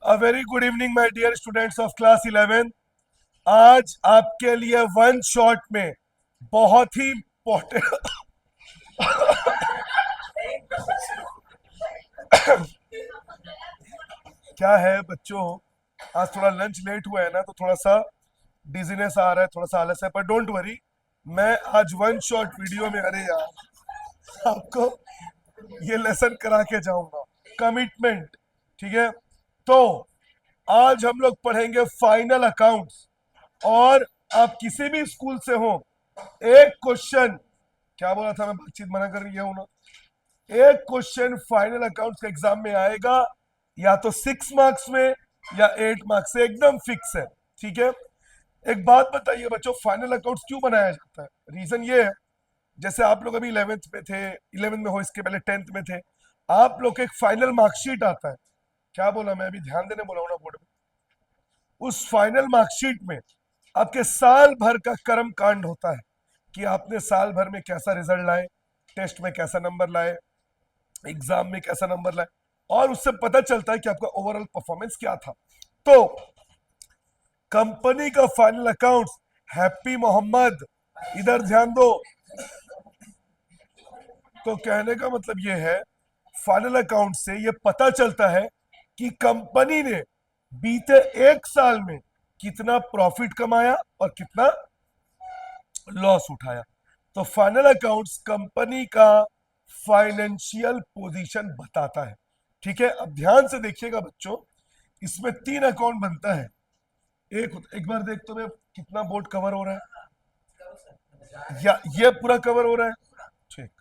A very good evening, my dear students of class 11. आज आपके लिए वन शॉट में बहुत ही इम्पोर्टेंट क्या है बच्चों, आज थोड़ा लंच लेट हुआ है ना, तो थोड़ा सा डिजीनेस आ रहा है, थोड़ा सा आलस है, पर डोंट वरी। मैं आज वन शॉट वीडियो में, अरे यार, आपको ये लेसन करा के जाऊंगा। कमिटमेंट, ठीक है। तो आज हम लोग पढ़ेंगे फाइनल अकाउंट्स। और आप किसी भी स्कूल से हो, एक क्वेश्चन, क्या बोला था मैं, बातचीत मना कर रही हूं ना, एक क्वेश्चन फाइनल अकाउंट्स के एग्जाम में आएगा, या तो 6 मार्क्स में या 8 मार्क्स से, एकदम फिक्स है। ठीक है। एक बात बताइए बच्चों, फाइनल अकाउंट्स क्यों बनाया जाता है? रीजन ये है, जैसे आप लोग अभी 11th में थे, 11th में हो, इसके पहले 10th में थे, आप लोग का एक फाइनल मार्कशीट आता है। क्या बोला मैं, अभी ध्यान देने बोला हूं ना बोर्ड में। उस फाइनल मार्कशीट में आपके साल भर का कर्म कांड होता है कि आपने साल भर में कैसा रिजल्ट लाए, टेस्ट में कैसा नंबर लाए, एग्जाम में कैसा नंबर लाए, और उससे पता चलता है कि आपका ओवरऑल परफॉर्मेंस क्या था। तो कंपनी का फाइनल अकाउंट्स, हैप्पी मोहम्मद, इधर ध्यान दो। तो कहने का मतलब ये है, फाइनल अकाउंट से ये पता चलता है कि कंपनी ने बीते एक साल में कितना प्रॉफिट कमाया और कितना लॉस उठाया। तो फाइनल अकाउंट्स कंपनी का फाइनेंशियल पोजीशन बताता है। ठीक है, अब ध्यान से देखिएगा बच्चों, इसमें 3 अकाउंट बनता है। एक बार देख तो मैं, कितना बोर्ड कवर हो रहा है, या ये पूरा कवर हो रहा है? ठीक।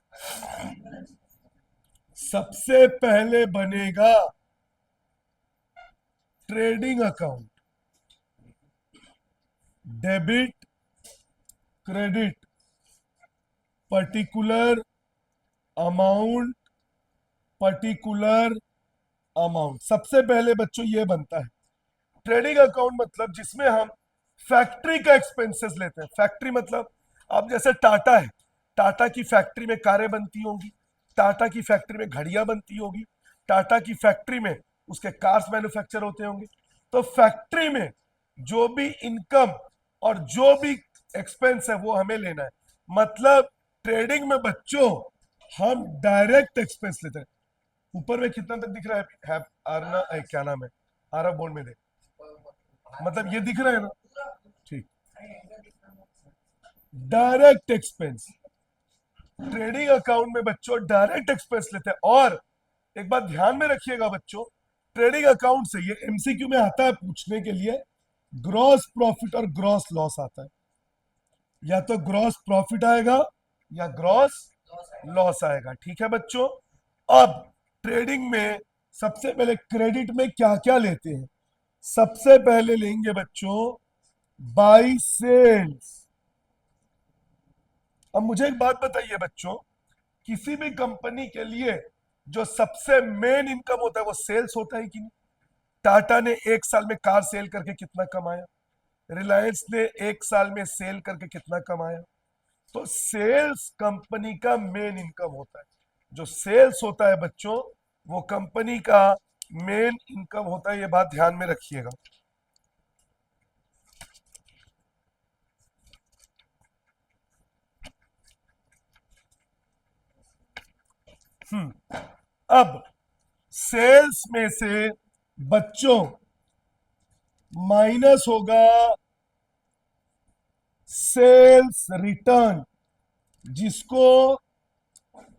सबसे पहले बनेगा trading account, debit credit, particular amount, particular amount. सबसे पहले बच्चों ये बनता है ट्रेडिंग अकाउंट, मतलब जिसमें हम फैक्ट्री का एक्सपेंसेस लेते हैं। फैक्ट्री मतलब, अब जैसे टाटा है, टाटा की फैक्ट्री में कारें बनती होंगी, टाटा की फैक्ट्री में घड़ियां बनती होगी, टाटा की फैक्ट्री में उसके कार्स मैन्युफैक्चर होते होंगे। तो फैक्ट्री में जो भी इनकम और जो भी एक्सपेंस है वो हमें लेना है। मतलब ट्रेडिंग में बच्चों हम डायरेक्ट एक्सपेंस लेते हैं। ऊपर में कितना तक दिख रहा है, आरना क्या नाम है, आरब बोर्ड में देख, मतलब ये दिख रहा है ना? ठीक। डायरेक्ट एक्सपेंस, ट्रेडिंग अकाउंट में बच्चों डायरेक्ट एक्सपेंस लेते हैं। और एक बात ध्यान में रखिएगा बच्चों, ट्रेडिंग अकाउंट से ये एमसीक्यू में आता है पूछने के लिए, ग्रॉस प्रॉफिट और ग्रॉस लॉस आता है। या तो ग्रॉस प्रॉफिट आएगा या ग्रॉस लॉस आएगा। ठीक है बच्चों। अब ट्रेडिंग में सबसे पहले क्रेडिट में क्या क्या लेते हैं? सबसे पहले लेंगे बच्चों बाई सेल्स। अब मुझे एक बात बताइए बच्चों, किसी भी कंपनी के लिए जो सबसे मेन इनकम होता है वो सेल्स होता है कि नहीं? टाटा ने एक साल में कार सेल करके कितना कमाया, रिलायंस ने एक साल में सेल करके कितना कमाया। तो सेल्स कंपनी का मेन इनकम होता है। जो सेल्स होता है बच्चों, वो कंपनी का मेन इनकम होता है, ये बात ध्यान में रखिएगा। अब सेल्स में से बच्चों माइनस होगा सेल्स रिटर्न, जिसको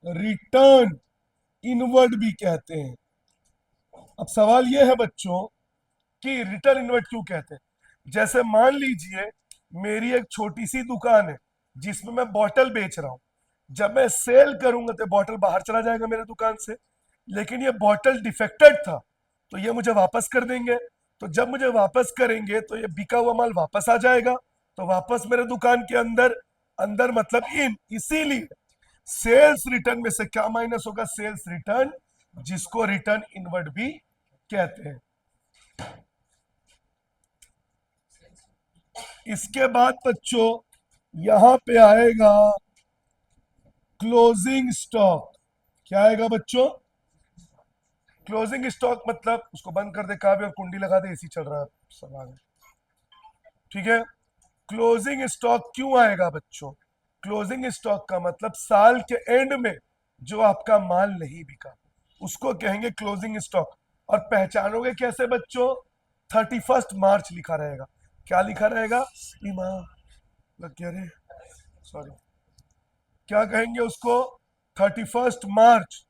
रिटर्न इनवर्ड भी कहते हैं। अब सवाल यह है बच्चों कि रिटर्न इनवर्ड क्यों कहते हैं? जैसे मान लीजिए मेरी एक छोटी सी दुकान है जिसमें मैं बॉटल बेच रहा हूं। जब मैं सेल करूंगा तो बॉटल बाहर चला जाएगा मेरे दुकान से, लेकिन ये बॉटल डिफेक्टेड था तो ये मुझे वापस कर देंगे। तो जब मुझे वापस करेंगे तो ये बिका हुआ माल वापस आ जाएगा, तो वापस मेरे दुकान के अंदर, अंदर मतलब इन, इसीलिए सेल्स रिटर्न में से क्या माइनस होगा? सेल्स रिटर्न, जिसको रिटर्न इनवर्ड भी कहते हैं। इसके बाद बच्चों यहां पे आएगा क्लोजिंग स्टॉक। क्या आएगा बच्चों? क्लोजिंग स्टॉक मतलब उसको बंद कर दे कहा भी और कुंडी लगा दे, एसी चल रहा है सब आगे, ठीक है। क्लोजिंग स्टॉक क्यों आएगा बच्चों? क्लोजिंग स्टॉक का मतलब साल के एंड में जो आपका माल नहीं बिका उसको कहेंगे क्लोजिंग स्टॉक। और पहचानोगे कैसे बच्चों? 31 मार्च लिखा रहेगा। क्या लिखा रहेगा? लग गया रे, सॉरी, क्या कहेंगे उसको? 31 मार्च।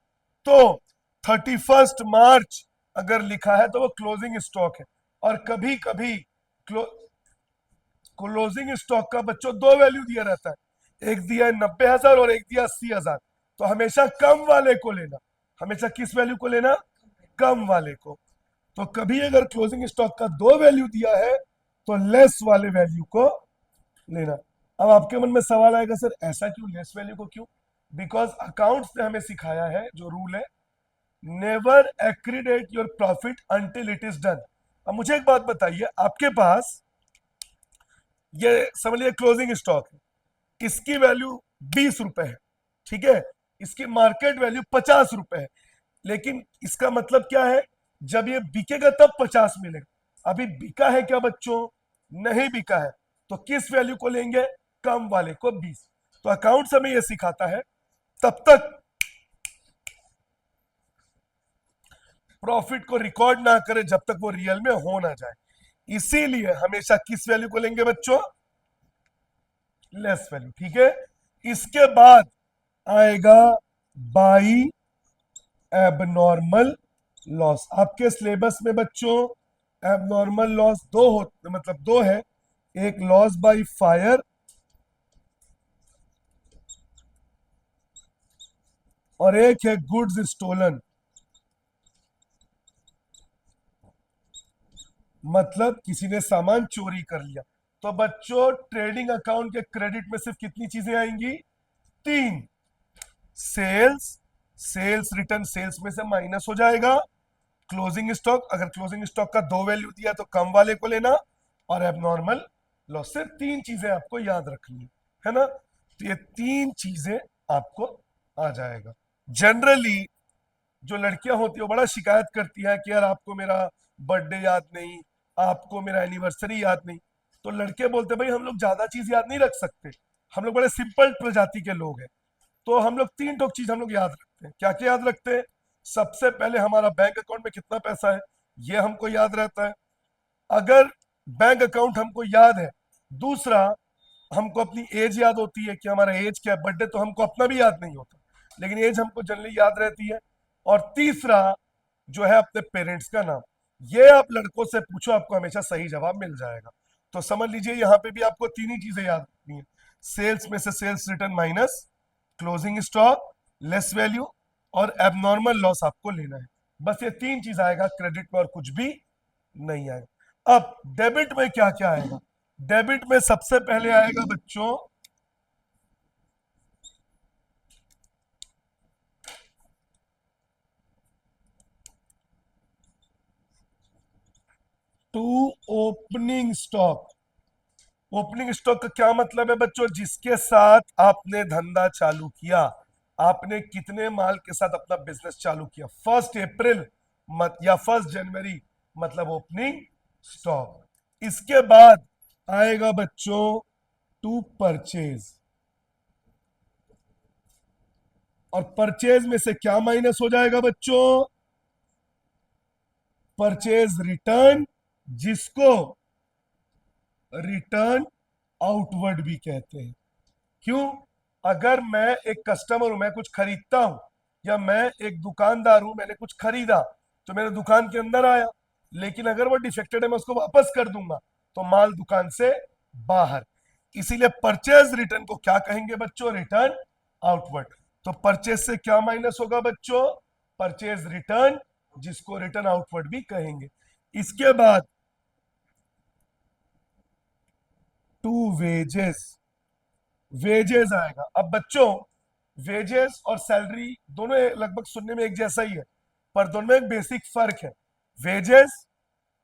तो 31 मार्च अगर लिखा है तो वो क्लोजिंग स्टॉक है। और कभी कभी क्लोजिंग स्टॉक का बच्चों दो वैल्यू दिया रहता है, एक दिया है 90,000 और एक दिया 80,000। तो हमेशा कम वाले को लेना। हमेशा किस वैल्यू को लेना? कम वाले को। तो कभी अगर क्लोजिंग स्टॉक का दो वैल्यू दिया है तो लेस वाले वैल्यू को लेना। अब आपके मन में सवाल आएगा सर ऐसा क्यों, लेस वैल्यू को क्यों? बिकॉज अकाउंट्स ने हमें सिखाया है, जो रूल है, never accredit your profit until it is done. अब मुझे एक बात बताइए, आपके पास ये समझ लीजिए क्लोजिंग स्टॉक है, इसकी वैल्यू 20 रुपए है, ठीक है, इसकी मार्केट वैल्यू 50 रुपए है। लेकिन इसका मतलब क्या है? जब ये बिकेगा तब 50 मिलेगा। अभी बिका है क्या बच्चों? नहीं बिका है। तो किस वैल्यू को लेंगे? कम वाले को, 20। तो अकाउंट्स हमें यह सिखाता है तब तक प्रॉफिट को रिकॉर्ड ना करें जब तक वो रियल में हो ना जाए। इसीलिए हमेशा किस वैल्यू को लेंगे बच्चों? लेस वैल्यू, ठीक है। इसके बाद आएगा बाई एबनॉर्मल लॉस। आपके सिलेबस में बच्चों एबनॉर्मल लॉस दो हो, मतलब दो है, एक लॉस बाय फायर और एक है गुड्स स्टोलन। मतलब किसी ने सामान चोरी कर लिया। तो बच्चों ट्रेडिंग अकाउंट के क्रेडिट में सिर्फ कितनी चीजें आएंगी? तीन। सेल्स, सेल्स रिटर्न सेल्स में से माइनस हो जाएगा। क्लोजिंग स्टॉक, अगर क्लोजिंग स्टॉक का दो वैल्यू दिया तो कम वाले को लेना। और एबनॉर्मल लॉस। सिर्फ तीन चीजें आपको याद रखनी है ना। तो ये तीन चीजें आपको आ जाएगा। जनरली जो लड़कियां होती है वो बड़ा शिकायत करती है कि यार आपको मेरा बर्थडे याद नहीं, आपको मेरा एनिवर्सरी याद नहीं। तो लड़के बोलते भाई हम लोग ज्यादा चीज याद नहीं रख सकते, हम लोग बड़े सिंपल प्रजाति के लोग हैं। तो हम लोग तीन टोक चीज हम लोग याद रखते हैं। क्या क्या याद रखते हैं? सबसे पहले हमारा बैंक अकाउंट में कितना पैसा है, ये हमको याद रहता है, अगर बैंक अकाउंट हमको याद है। दूसरा, हमको अपनी एज याद होती है कि हमारा एज क्या है। बर्थडे तो हमको अपना भी याद नहीं होता, लेकिन एज हमको जनरली याद रहती है। और तीसरा जो है अपने पेरेंट्स का नाम। ये आप लड़कों से पूछो, आपको हमेशा सही जवाब मिल जाएगा। तो समझ लीजिए यहाँ पे भी आपको तीन ही चीजें याद रखनी है। सेल्स में से sales return minus, closing stock, less value, और एबनॉर्मल लॉस आपको लेना है। बस ये तीन चीज आएगा क्रेडिट में, और कुछ भी नहीं आएगा। अब डेबिट में क्या क्या आएगा? डेबिट में सबसे पहले आएगा बच्चों to opening stock. Opening stock का क्या मतलब है बच्चों? जिसके साथ आपने धंधा चालू किया, आपने कितने माल के साथ अपना बिजनेस चालू किया। 1 अप्रैल मत या 1 जनवरी, मतलब ओपनिंग स्टॉक। इसके बाद आएगा बच्चों टू परचेज। और परचेज में से क्या माइनस हो जाएगा बच्चों? परचेज रिटर्न, जिसको रिटर्न आउटवर्ड भी कहते हैं। क्यों? अगर मैं एक कस्टमर हूं, मैं कुछ खरीदता हूं, या मैं एक दुकानदार हूं, मैंने कुछ खरीदा तो मेरे दुकान के अंदर आया, लेकिन अगर वो डिफेक्टेड है मैं उसको वापस कर दूंगा, तो माल दुकान से बाहर। इसीलिए परचेज रिटर्न को क्या कहेंगे बच्चों? Return outward. तो परचेज से क्या माइनस होगा बच्चों? परचेज रिटर्न, जिसको रिटर्न आउटवर्ड भी कहेंगे। इसके बाद टू वेजेस। वेजेस आएगा। अब बच्चों वेजेस और सैलरी दोनों लगभग सुनने में एक जैसा ही है, पर दोनों में एक बेसिक फर्क है। वेजेस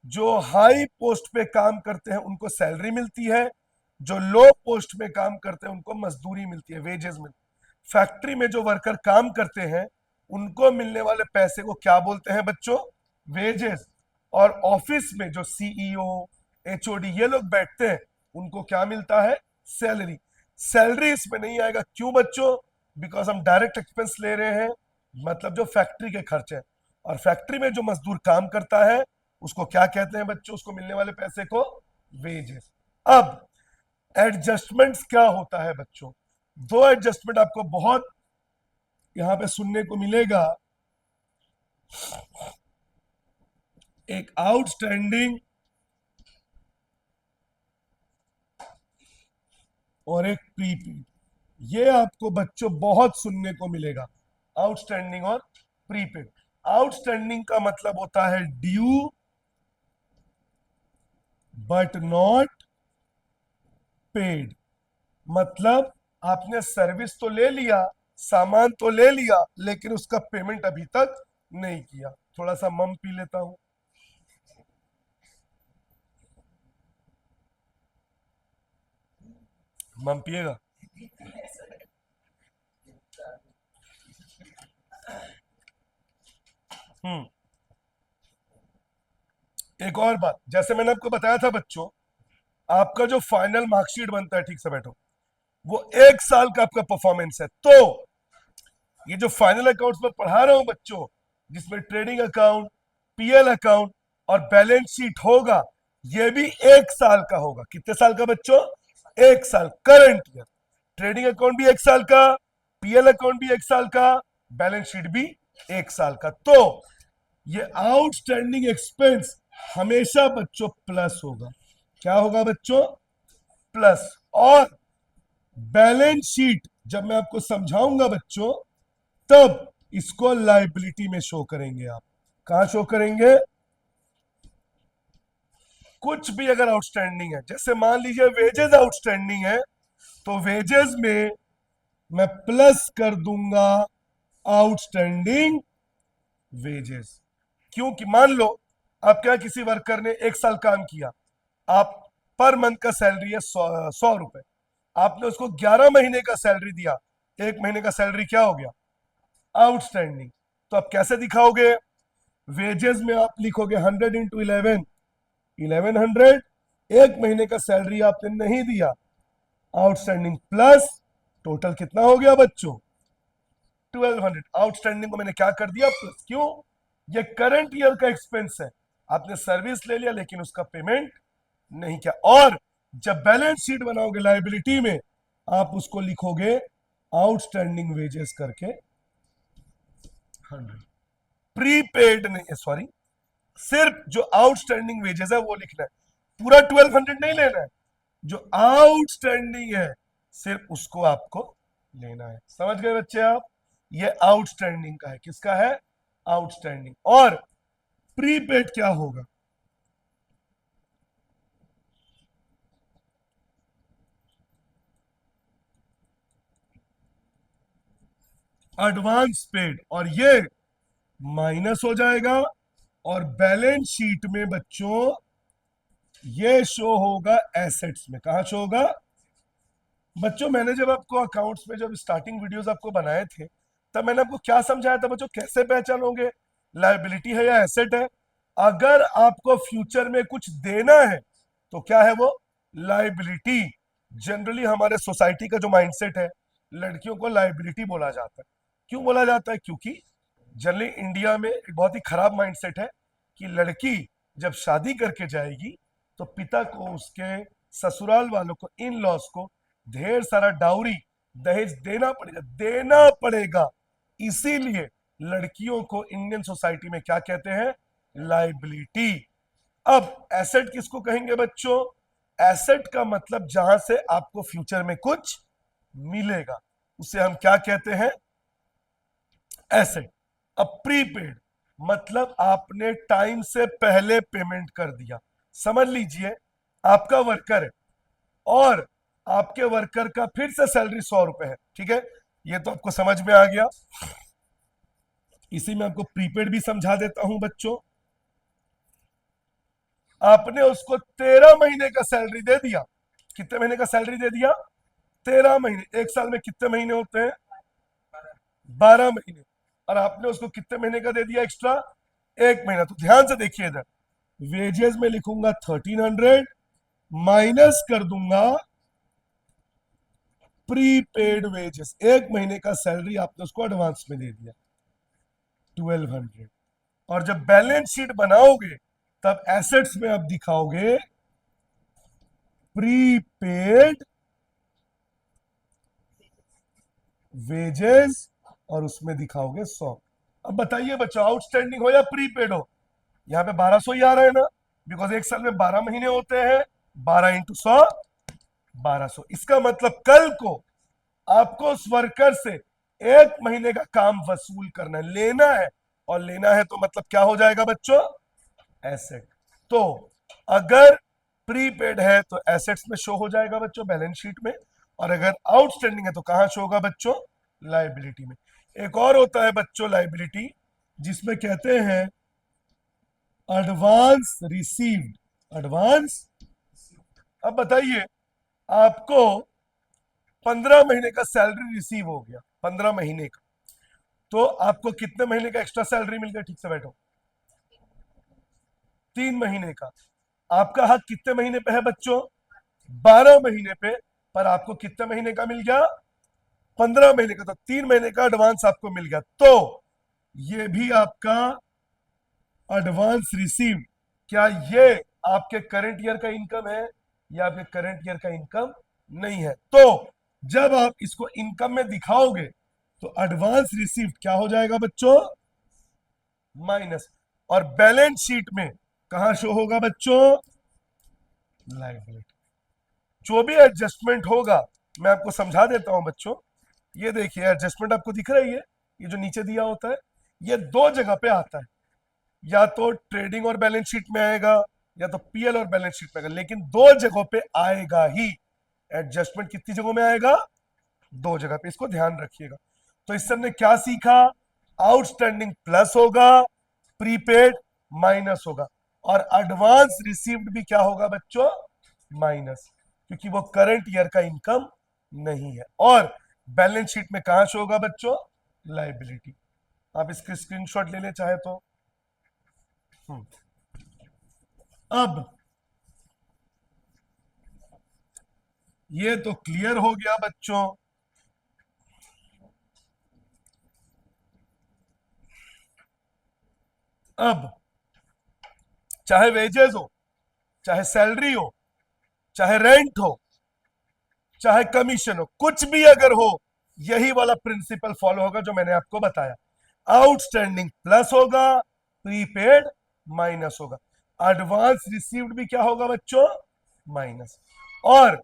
जो हाई पोस्ट पे काम करते हैं उनको सैलरी मिलती है, जो लो पोस्ट पे काम करते हैं उनको मजदूरी मिलती है, वेजेस मिलती है। फैक्ट्री में जो वर्कर काम करते हैं उनको मिलने वाले पैसे को क्या बोलते हैं बच्चों? वेजेस। और ऑफिस में जो सीईओ, एचओडी ये लोग बैठते हैं, उनको क्या मिलता है? सैलरी। सैलरी इसमें नहीं आएगा, क्यों बच्चों? बिकॉज हम डायरेक्ट एक्सपेंस ले रहे हैं, मतलब जो फैक्ट्री के खर्चे हैं। और फैक्ट्री में जो मजदूर काम करता है उसको क्या कहते हैं बच्चों? उसको मिलने वाले पैसे को वेजेस। अब एडजस्टमेंट्स क्या होता है बच्चों? दो एडजस्टमेंट आपको बहुत यहां पे सुनने को मिलेगा, एक आउटस्टैंडिंग और एक प्रीपेड। ये आपको बच्चों बहुत सुनने को मिलेगा, आउटस्टैंडिंग और प्रीपेड। आउटस्टैंडिंग का मतलब होता है ड्यू बट नॉट पेड। मतलब आपने सर्विस तो ले लिया, सामान तो ले लिया, लेकिन उसका पेमेंट अभी तक नहीं किया। थोड़ा सा मम पी लेता हूं। मम पिएगा? हम्म। एक और बात, जैसे मैंने आपको बताया था बच्चों, आपका जो फाइनल मार्कशीट बनता है, ठीक से बैठो, वो 1 साल का आपका परफॉर्मेंस है। तो ये जो फाइनल अकाउंट्स में पढ़ा रहा हूं बच्चों, जिसमें ट्रेडिंग अकाउंट, पीएल अकाउंट और बैलेंस शीट होगा, ये भी 1 साल का होगा। कितने साल का बच्चों? 1 साल। करंट ईयर ट्रेडिंग अकाउंट भी 1 साल का, पीएल अकाउंट भी 1 साल का, बैलेंस शीट भी 1 साल का। तो ये आउटस्टैंडिंग एक्सपेंस हमेशा बच्चों प्लस होगा। क्या होगा बच्चों? प्लस। और बैलेंस शीट जब मैं आपको समझाऊंगा बच्चों, तब इसको लाइबिलिटी में शो करेंगे आप। कहां शो करेंगे? कुछ भी अगर आउटस्टैंडिंग है, जैसे मान लीजिए वेजेस आउटस्टैंडिंग है, तो वेजेस में मैं प्लस कर दूंगा आउटस्टैंडिंग वेजेस। क्योंकि मान लो आपके यहां किसी वर्कर ने 1 साल काम किया, आप पर मंथ का सैलरी है 100 रुपए, आपने उसको 11 महीने का सैलरी दिया, 1 महीने का सैलरी क्या हो गया? आउटस्टैंडिंग। तो आप कैसे दिखाओगे? वेजेस में आप लिखोगे 100 × 11, 1100। 1 महीने का सैलरी आपने नहीं दिया, आउटस्टैंडिंग प्लस टोटल कितना हो गया बच्चों? 1200। आउटस्टैंडिंग को मैंने क्या कर दिया? प्लस। क्यों? ये करंट ईयर का एक्सपेंस है, आपने सर्विस ले लिया लेकिन उसका पेमेंट नहीं किया। और जब बैलेंस शीट बनाओगे लाइबिलिटी में, आप उसको लिखोगे आउटस्टैंडिंग वेजेस करके 100। प्रीपेड नहीं है, सॉरी, सिर्फ जो आउटस्टैंडिंग वेजेस है वो लिखना है, पूरा 1200 नहीं लेना है। जो आउटस्टैंडिंग है सिर्फ उसको आपको लेना है। समझ गए बच्चे आप? ये आउटस्टैंडिंग का है। किसका है? आउटस्टैंडिंग। और प्रीपेड क्या होगा? Advance paid. और ये माइनस हो जाएगा, और बैलेंस शीट में बच्चों ये शो होगा एसेट्स में। कहां शो होगा बच्चों? मैंने जब आपको अकाउंट्स में जब स्टार्टिंग वीडियोस आपको बनाए थे, तब मैंने आपको क्या समझाया था बच्चों? कैसे पहचानोगे लायबिलिटी है या एसेट है? अगर आपको फ्यूचर में कुछ देना है तो क्या है वो? लायबिलिटी। जनरली हमारे सोसाइटी का जो माइंडसेट है, लड़कियों को लायबिलिटी बोला जाता है। क्यों बोला जाता है? क्योंकि जनरली इंडिया में एक बहुत ही खराब माइंडसेट है कि लड़की जब शादी करके जाएगी तो पिता को, उसके ससुराल वालों को, इन लॉज को ढेर सारा डाउरी, दहेज देना पड़ेगा, देना पड़ेगा। इसीलिए लड़कियों को इंडियन सोसाइटी में क्या कहते हैं? लाइबिलिटी। अब एसेट किसको कहेंगे बच्चों? एसेट का मतलब जहां से आपको फ्यूचर में कुछ मिलेगा, उसे हम क्या कहते हैं? एसेट। अब प्रीपेड मतलब आपने टाइम से पहले पेमेंट कर दिया। समझ लीजिए आपका वर्कर है और आपके वर्कर का फिर से सैलरी 100 रुपए है, ठीक है? ये तो आपको समझ में आ गया। इसी में आपको प्रीपेड भी समझा देता हूं बच्चों। आपने उसको 13 महीने का सैलरी दे दिया। कितने महीने का सैलरी दे दिया? 13 महीने। 1 साल में कितने महीने होते हैं? 12 महीने। और आपने उसको कितने महीने का दे दिया एक्स्ट्रा, 1 महीना। तो ध्यान से देखिए इधर, वेजेस में लिखूंगा 1300 माइनस कर दूंगा प्रीपेड वेजेस, 1 महीने का सैलरी आपने उसको एडवांस में दे दिया 1200। और जब बैलेंस शीट बनाओगे तब एसेट्स में आप दिखाओगे प्रीपेड वेजेस और उसमें दिखाओगे 100। अब बताइए बच्चों, आउटस्टैंडिंग हो या प्रीपेड हो, यहाँ पे 1200 ही आ रहा है ना, बिकॉज एक साल में 12 महीने होते हैं, 12 × 100 1200। इसका मतलब कल को आपको उस वर्कर से 1 महीने का काम वसूल करना है, लेना है। और लेना है तो मतलब क्या हो जाएगा बच्चों, एसेट। तो अगर प्रीपेड है तो एसेट्स में शो हो जाएगा बच्चों, बैलेंस शीट में। और अगर आउटस्टैंडिंग है तो कहां शो होगा बच्चों, लाइबिलिटी में। एक और होता है बच्चों लाइबिलिटी, जिसमें कहते हैं एडवांस रिसीव्ड, एडवांस। अब बताइए, आपको 15 महीने का सैलरी रिसीव हो गया, 15 महीने का, तो आपको कितने महीने का एक्स्ट्रा सैलरी मिल गया, ठीक से बैठो, 3 महीने का। आपका हक कितने महीने पे है बच्चों, 12 महीने पे, पर आपको कितने महीने का मिल गया, 15 महीने का। तो 3 महीने का एडवांस आपको मिल गया, तो ये भी आपका एडवांस रिसीव। क्या ये आपके करंट ईयर का इनकम है, या आपके करंट ईयर का इनकम नहीं है? तो जब आप इसको इनकम में दिखाओगे तो एडवांस रिसीव क्या हो जाएगा बच्चों, माइनस। और बैलेंस शीट में कहां शो होगा बच्चों, लाइबिलिटी। जो भी एडजस्टमेंट होगा मैं आपको समझा देता हूं बच्चों। ये देखिए एडजस्टमेंट आपको दिख रही है, ये जो नीचे दिया होता है, ये 2 जगह पे आता है, या तो ट्रेडिंग और बैलेंस शीट में आएगा, या तो पीएल और बैलेंस शीट में आएगा, लेकिन 2 जगहों पे आएगा ही। एडजस्टमेंट कितनी जगहों में आएगा, 2 जगह पे, इसको ध्यान रखिएगा। तो इससे हमने क्या सीखा, आउटस्टैंडिंग प्लस होगा, प्रीपेड माइनस होगा, और एडवांस रिसीव्ड भी क्या होगा बच्चों, माइनस, क्योंकि वो करंट ईयर का इनकम नहीं है। और बैलेंस शीट में कहां शो होगा बच्चों, लाइबिलिटी। आप इसके स्क्रीनशॉट लेने चाहे तो। अब ये तो क्लियर हो गया बच्चों। अब चाहे वेजेस हो, चाहे सैलरी हो, चाहे रेंट हो, चाहे कमीशन हो, कुछ भी अगर हो, यही वाला प्रिंसिपल फॉलो होगा जो मैंने आपको बताया। आउटस्टैंडिंग प्लस होगा, प्रीपेड माइनस होगा, एडवांस रिसीव्ड भी क्या होगा बच्चों, माइनस। और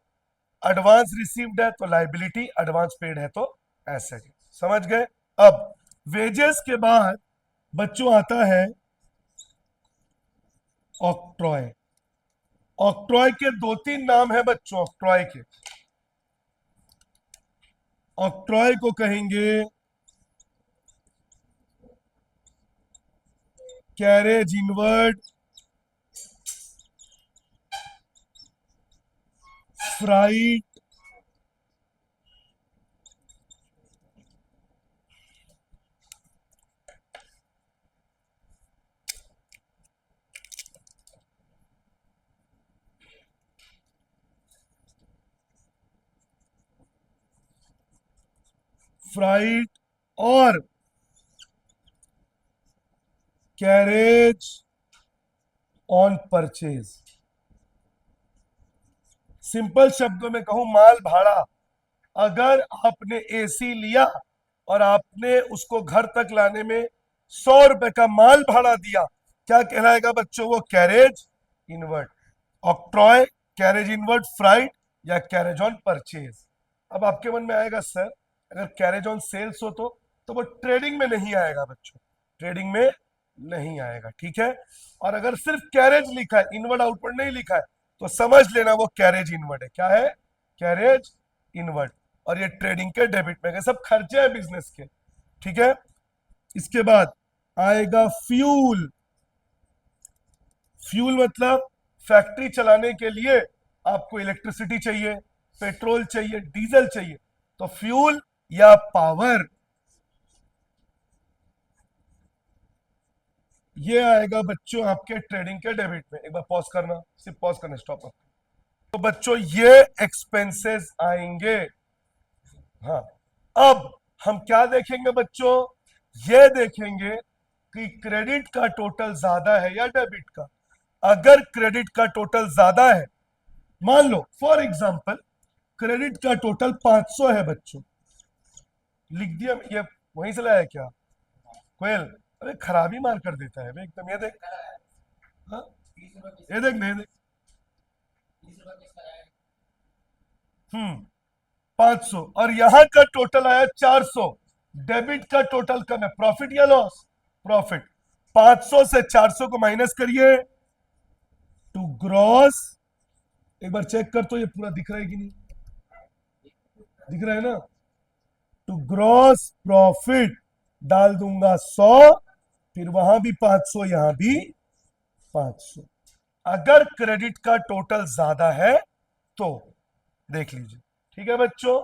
एडवांस रिसीव्ड है तो लाइबिलिटी, एडवांस पेड है तो एसेट। समझ गए? अब वेजेस के बाद बच्चों आता है ऑक्ट्रॉय। ऑक्ट्रॉय के 2-3 नाम है बच्चों, ऑक्ट्रॉय के। ऑक्ट्रॉय को कहेंगे कैरेज इनवर्ड, फ्राइट, फ्राइट और कैरेज ऑन परचेज। सिंपल शब्दों में कहूं, माल भाड़ा। अगर आपने एसी लिया और आपने उसको घर तक लाने में 100 रुपए का माल भाड़ा दिया, क्या कहलाएगा बच्चों, वो carriage inward. Octroi, carriage inward, freight या कैरेज ऑन परचेज। अब आपके मन में आएगा सर, अगर कैरेज ऑन सेल्स हो तो वो ट्रेडिंग में नहीं आएगा बच्चों, ट्रेडिंग में नहीं आएगा, ठीक है। और अगर सिर्फ कैरेज लिखा है, इनवर्ड आउटवर्ड नहीं लिखा है, तो समझ लेना वो कैरेज इनवर्ड है। क्या है, कैरेज इनवर्ड। और ये ट्रेडिंग के डेबिट में गए, सब खर्चे हैं बिजनेस के, ठीक है। इसके बाद आएगा फ्यूल। फ्यूल मतलब फैक्ट्री चलाने के लिए आपको इलेक्ट्रिसिटी चाहिए, पेट्रोल चाहिए, डीजल चाहिए। तो फ्यूल या पावर, ये आएगा बच्चों आपके ट्रेडिंग के डेबिट में। एक बार पॉज करना, सिर्फ पॉज करना, स्टॉप। तो बच्चों ये एक्सपेंसेस आएंगे। हाँ, अब हम क्या देखेंगे बच्चों, ये देखेंगे कि क्रेडिट का टोटल ज्यादा है या डेबिट का। अगर क्रेडिट का टोटल ज्यादा है, मान लो फॉर एग्जांपल क्रेडिट का टोटल 500 है बच्चों, लिख दिया ये, वहीं से लाया क्या कोयल? अरे खराबी मार कर देता है एकदम, ये देख। हाँ, ये देख, नहीं देख। 500 और यहां का टोटल आया 400। डेबिट का टोटल कम है, प्रॉफिट या लॉस? प्रॉफिट। 500 से 400 को माइनस करिए टू ग्रॉस। एक बार चेक कर तो ये पूरा दिख रहा है कि नहीं, दिख रहा है ना? टू ग्रॉस प्रॉफिट डाल दूंगा 100, फिर वहां भी 500, यहां भी 500। अगर क्रेडिट का टोटल ज्यादा है तो देख लीजिए। ठीक है बच्चों,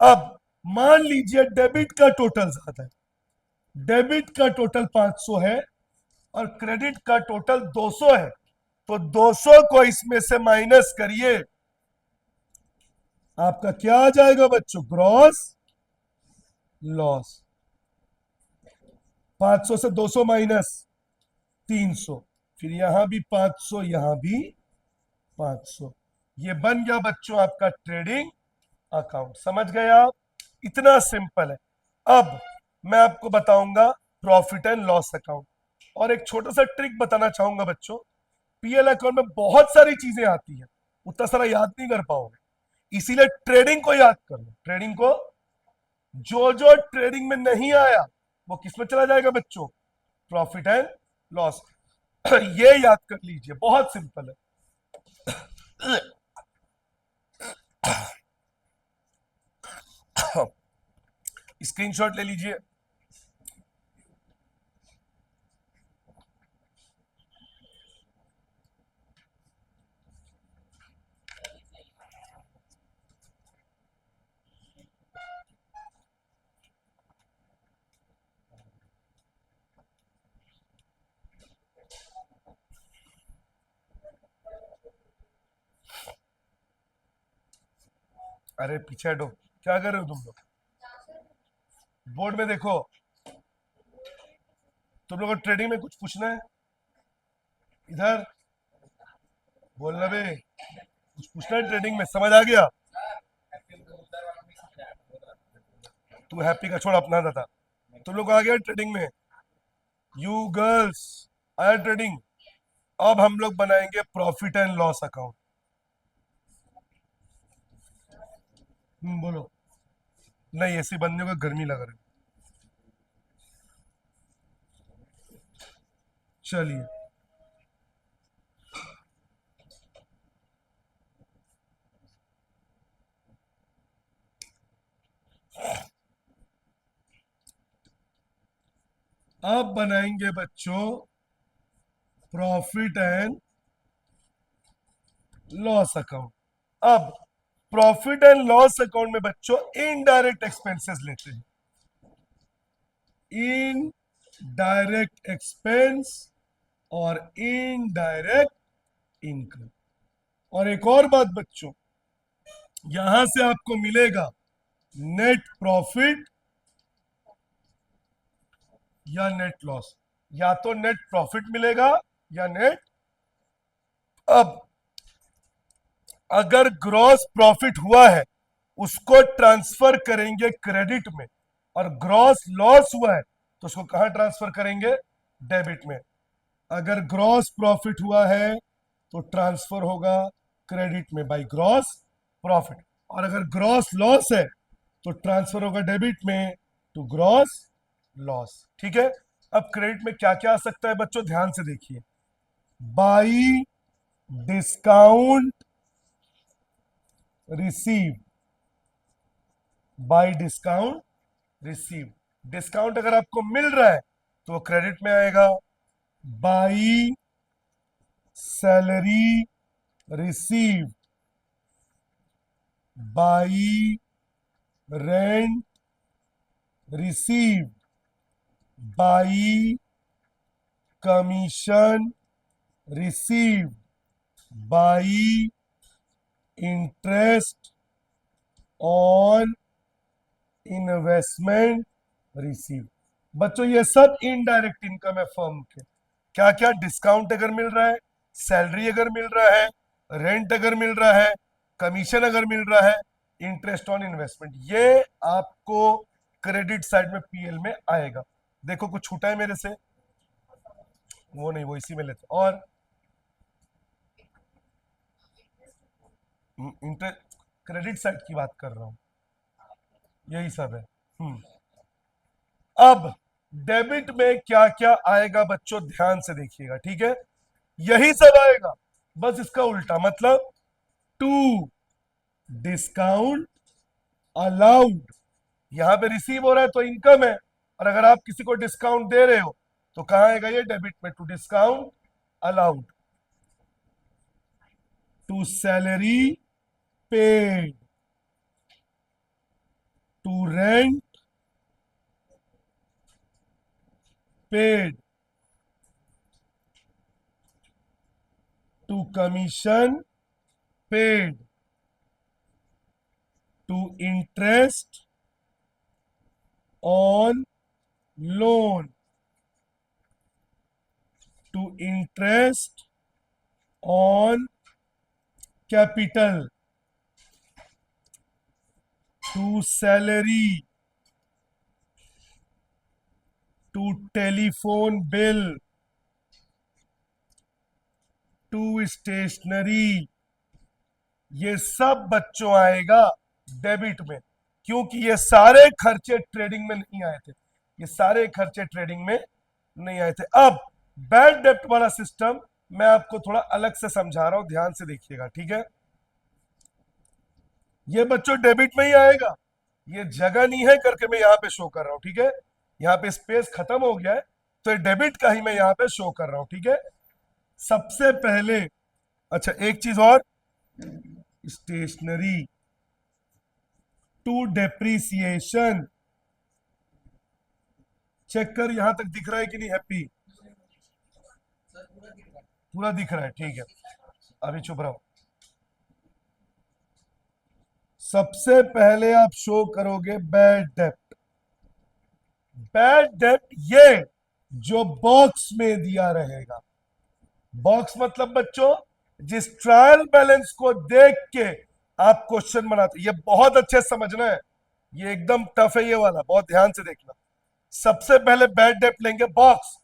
अब मान लीजिए डेबिट का टोटल ज्यादा है, डेबिट का टोटल 500 है और क्रेडिट का टोटल 200 है, तो 200 को इसमें से माइनस करिए, आपका क्या आ जाएगा बच्चों? Gross loss. 500 से 200 माइनस 300, फिर यहां भी 500, यहां भी 500। ये बन गया बच्चों आपका ट्रेडिंग अकाउंट। समझ गए आप? इतना सिंपल है। अब मैं आपको बताऊंगा प्रॉफिट एंड लॉस अकाउंट, और एक छोटा सा ट्रिक बताना चाहूंगा बच्चों। पीएल अकाउंट में बहुत सारी चीजें आती है, उतना सारा याद नहीं कर पाओगे, इसीलिए ट्रेडिंग को याद कर लो। ट्रेडिंग को, जो जो ट्रेडिंग में नहीं आया वो किसमें चला जाएगा बच्चों? Profit and loss. ये याद कर लीजिए, बहुत सिंपल है। स्क्रीनशॉट ले लीजिए। अरे पीछे हटो, क्या कर रहे हो तुम लोग? बोर्ड में देखो। तुम लोग को ट्रेडिंग में कुछ पूछना है? इधर बोलना बे, कुछ पूछना है ट्रेडिंग में? समझ आ गया? तू हैप्पी का छोड़, अपना था। तुम लोग आ गया ट्रेडिंग में? यू गर्ल्स आया ट्रेडिंग? अब हम लोग बनाएंगे प्रॉफिट एंड लॉस अकाउंट। बोलो। नहीं, ऐसी बंदे को गर्मी लग रही। चलिए, अब बनाएंगे बच्चों प्रॉफिट एंड लॉस अकाउंट। अब प्रॉफिट एंड लॉस अकाउंट में बच्चों इनडायरेक्ट एक्सपेंसेस लेते हैं, इन डायरेक्ट एक्सपेंस और इनडायरेक्ट इनकम। और एक और बात बच्चों, यहां से आपको मिलेगा नेट प्रॉफिट या नेट लॉस, या तो नेट प्रॉफिट मिलेगा या नेट। अब अगर ग्रॉस प्रॉफिट हुआ है उसको ट्रांसफर करेंगे क्रेडिट में, और ग्रॉस लॉस हुआ है तो उसको कहां ट्रांसफर करेंगे? डेबिट में। अगर ग्रॉस प्रॉफिट हुआ है तो ट्रांसफर होगा क्रेडिट में बाय ग्रॉस प्रॉफिट, और अगर ग्रॉस लॉस है तो ट्रांसफर होगा डेबिट में टू ग्रॉस लॉस। ठीक है? अब क्रेडिट में क्या क्या आ सकता है बच्चों, ध्यान से देखिए। By discount receive, by discount receive. Discount अगर आपको मिल रहा है तो वो क्रेडिट में आएगा। By salary receive, by rent receive, by commission receive by interest on investment receive. बच्चों ये सब इनडायरेक्ट इनकम है फर्म के। क्या क्या? डिस्काउंट अगर मिल रहा है, सैलरी अगर मिल रहा है, रेंट अगर मिल रहा है, कमीशन अगर मिल रहा है, इंटरेस्ट ऑन इन्वेस्टमेंट, ये आपको क्रेडिट साइड में पीएल में आएगा। देखो कुछ छूटा है मेरे से? वो नहीं, वो इसी में लेते। और क्रेडिट साइड की बात कर रहा हूं, यही सब है। अब डेबिट में क्या क्या आएगा बच्चों, ध्यान से देखिएगा, ठीक है? यही सब आएगा, बस इसका उल्टा। मतलब टू डिस्काउंट अलाउड, यहां पे रिसीव हो रहा है तो इनकम है, और अगर आप किसी को डिस्काउंट दे रहे हो तो कहां आएगा ये? डेबिट में। To discount allowed, to salary paid, to rent paid, to commission paid, to interest on loan, to interest on capital, to salary, to telephone bill, to stationery. ये सब बच्चों आएगा डेबिट में, क्योंकि ये सारे खर्चे ट्रेडिंग में नहीं आए थे। ये सारे खर्चे ट्रेडिंग में नहीं आए थे। अब बैड डेब्ट वाला सिस्टम मैं आपको थोड़ा अलग से समझा रहा हूं, ध्यान से देखिएगा, ठीक है? ये बच्चों डेबिट में ही आएगा, ये जगह नहीं है करके मैं यहां पे शो कर रहा हूं, ठीक है? यहां पे स्पेस खत्म हो गया है, तो डेबिट का ही मैं यहां पे शो कर रहा हूं, ठीक है? सबसे पहले, अच्छा एक चीज और, स्टेशनरी, टू डेप्रीसिएशन। चेक कर यहां तक दिख रहा है कि नहीं? हैप्पी पूरा दिख रहा है, ठीक है? अभी चुप रहो। सबसे पहले आप शो करोगे बैड डेप्ट। बैड डेप्ट ये जो बॉक्स में दिया रहेगा, बॉक्स मतलब बच्चों जिस ट्रायल बैलेंस को देख के आप क्वेश्चन बनाते, ये बहुत अच्छे से समझना है, ये एकदम टफ है ये वाला, बहुत ध्यान से देखना। सबसे पहले बैड डेप्ट लेंगे, बॉक्स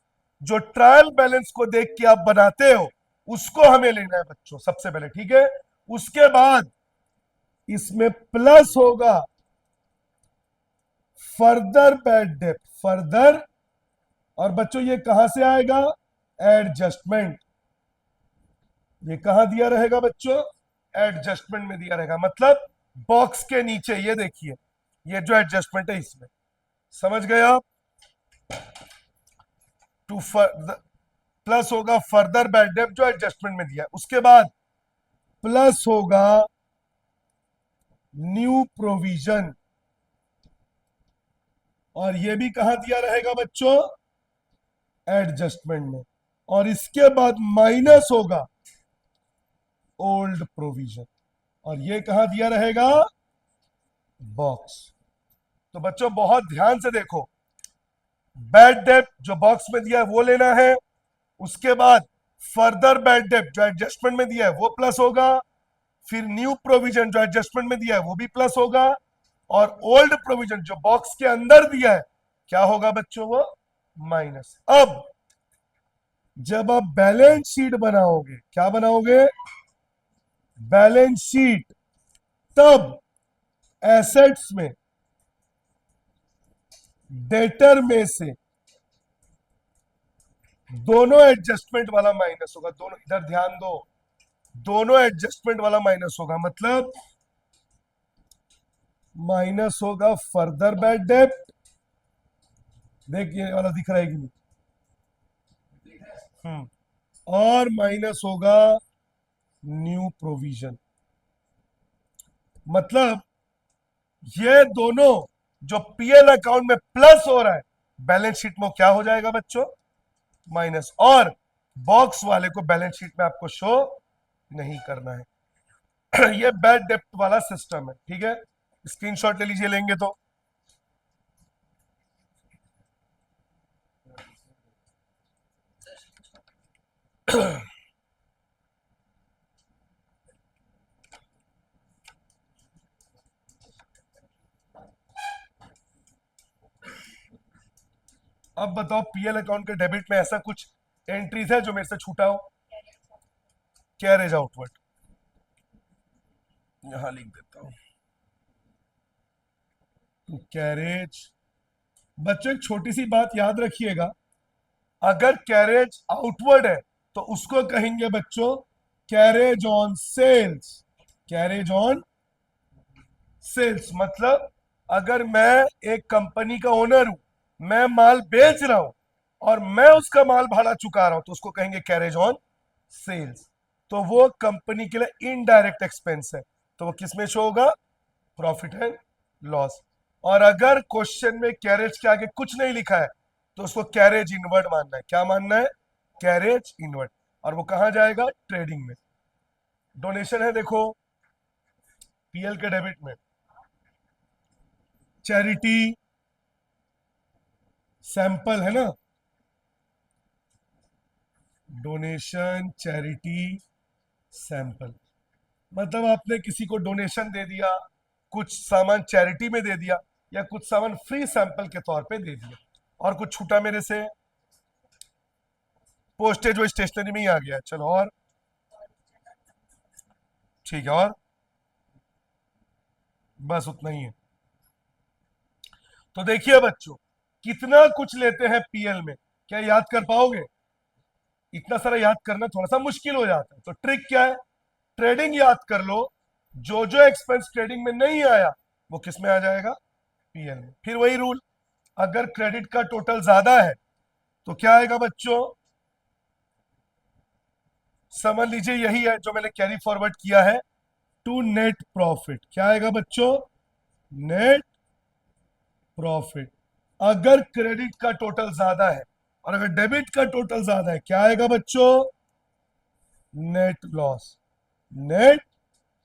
जो ट्रायल बैलेंस को देख के आप बनाते हो उसको हमें लेना है बच्चों सबसे पहले, ठीक है? उसके बाद इसमें प्लस होगा फर्दर बैड डेप्ट, फर्दर, और बच्चों ये कहां से आएगा? एडजस्टमेंट। ये कहां दिया रहेगा बच्चों? एडजस्टमेंट में दिया रहेगा। मतलब बॉक्स के नीचे ये देखिए, ये जो एडजस्टमेंट है इसमें, समझ गए आप? टू प्लस होगा फर्दर बैड डेब्ट जो एडजस्टमेंट में दिया है, उसके बाद प्लस होगा न्यू प्रोविजन, और ये भी कहां दिया रहेगा बच्चों? एडजस्टमेंट में, और इसके बाद माइनस होगा ओल्ड प्रोविजन, और ये कहां दिया रहेगा? बॉक्स। तो बच्चों बहुत ध्यान से देखो, बैड डेब्ट जो बॉक्स में दिया है वो लेना है, उसके बाद फर्दर बैड डेब्ट जो एडजस्टमेंट में दिया है वो प्लस होगा, फिर न्यू प्रोविजन जो एडजस्टमेंट में दिया है वो भी प्लस होगा, और ओल्ड प्रोविजन जो बॉक्स के अंदर दिया है क्या होगा बच्चों? वो माइनस। अब जब आप बैलेंस शीट बनाओगे, क्या बनाओगे? बैलेंस शीट, तब एसेट्स में डेटर में से दोनों एडजस्टमेंट वाला माइनस होगा, दोनों, इधर ध्यान दो, दोनों एडजस्टमेंट वाला माइनस होगा। मतलब माइनस होगा फर्दर बैड डेब्ट, देखिए वाला दिख रहा है कि नहीं? और माइनस होगा न्यू प्रोविजन। मतलब ये दोनों जो पीएल अकाउंट में प्लस हो रहा है, बैलेंस शीट में क्या हो जाएगा बच्चों? माइनस, और बॉक्स वाले को बैलेंस शीट में आपको शो नहीं करना है। ये बैड डेप्ट वाला सिस्टम है, ठीक है। स्क्रीनशॉट ले लीजिए, लेंगे तो। अब बताओ, पीएल अकाउंट के डेबिट में ऐसा कुछ एंट्रीज है जो मेरे से छूटा हो? कैरेज आउटवर्ड, यहां लिख देता हूं, टू कैरेज। बच्चों एक छोटी सी बात याद रखिएगा, अगर कैरेज आउटवर्ड है तो उसको कहेंगे बच्चों carriage on sales. Carriage on sales मतलब अगर मैं एक कंपनी का ओनर हूं, मैं माल बेच रहा हूं और मैं उसका माल भाड़ा चुका रहा हूं, तो उसको कहेंगे कैरेज ऑन सेल्स। तो वो कंपनी के लिए इनडायरेक्ट एक्सपेंस है, तो वो किस में शो होगा? Profit and loss. और अगर क्वेश्चन में कैरेज के आगे कुछ नहीं लिखा है तो उसको कैरेज इनवर्ड मानना है। क्या मानना है? Carriage inward. और वो कहां जाएगा? ट्रेडिंग में। डोनेशन है देखो, पीएल के डेबिट में, चैरिटी, सैंपल है ना, डोनेशन, चैरिटी, सैंपल। मतलब आपने किसी को डोनेशन दे दिया, कुछ सामान चैरिटी में दे दिया, या कुछ सामान फ्री सैंपल के तौर पे दे दिया। और कुछ छूटा मेरे से? पोस्टेज वो स्टेशनरी में ही आ गया। चलो, और ठीक है, और बस उतना ही है। तो देखिए बच्चों, कितना कुछ लेते हैं पीएल में, क्या याद कर पाओगे? इतना सारा याद करना थोड़ा सा मुश्किल हो जाता है। तो ट्रिक क्या है? ट्रेडिंग याद कर लो, जो जो एक्सपेंस ट्रेडिंग में नहीं आया वो किस में आ जाएगा? पीएल में। फिर वही रूल, अगर क्रेडिट का टोटल ज्यादा है तो क्या आएगा बच्चों? समझ लीजिए यही है जो मैंने कैरी फॉरवर्ड किया है, टू नेट प्रॉफिट। क्या आएगा बच्चों? Net profit. अगर क्रेडिट का टोटल ज्यादा है और अगर डेबिट का टोटल ज्यादा है, क्या आएगा बच्चों? Net loss. Net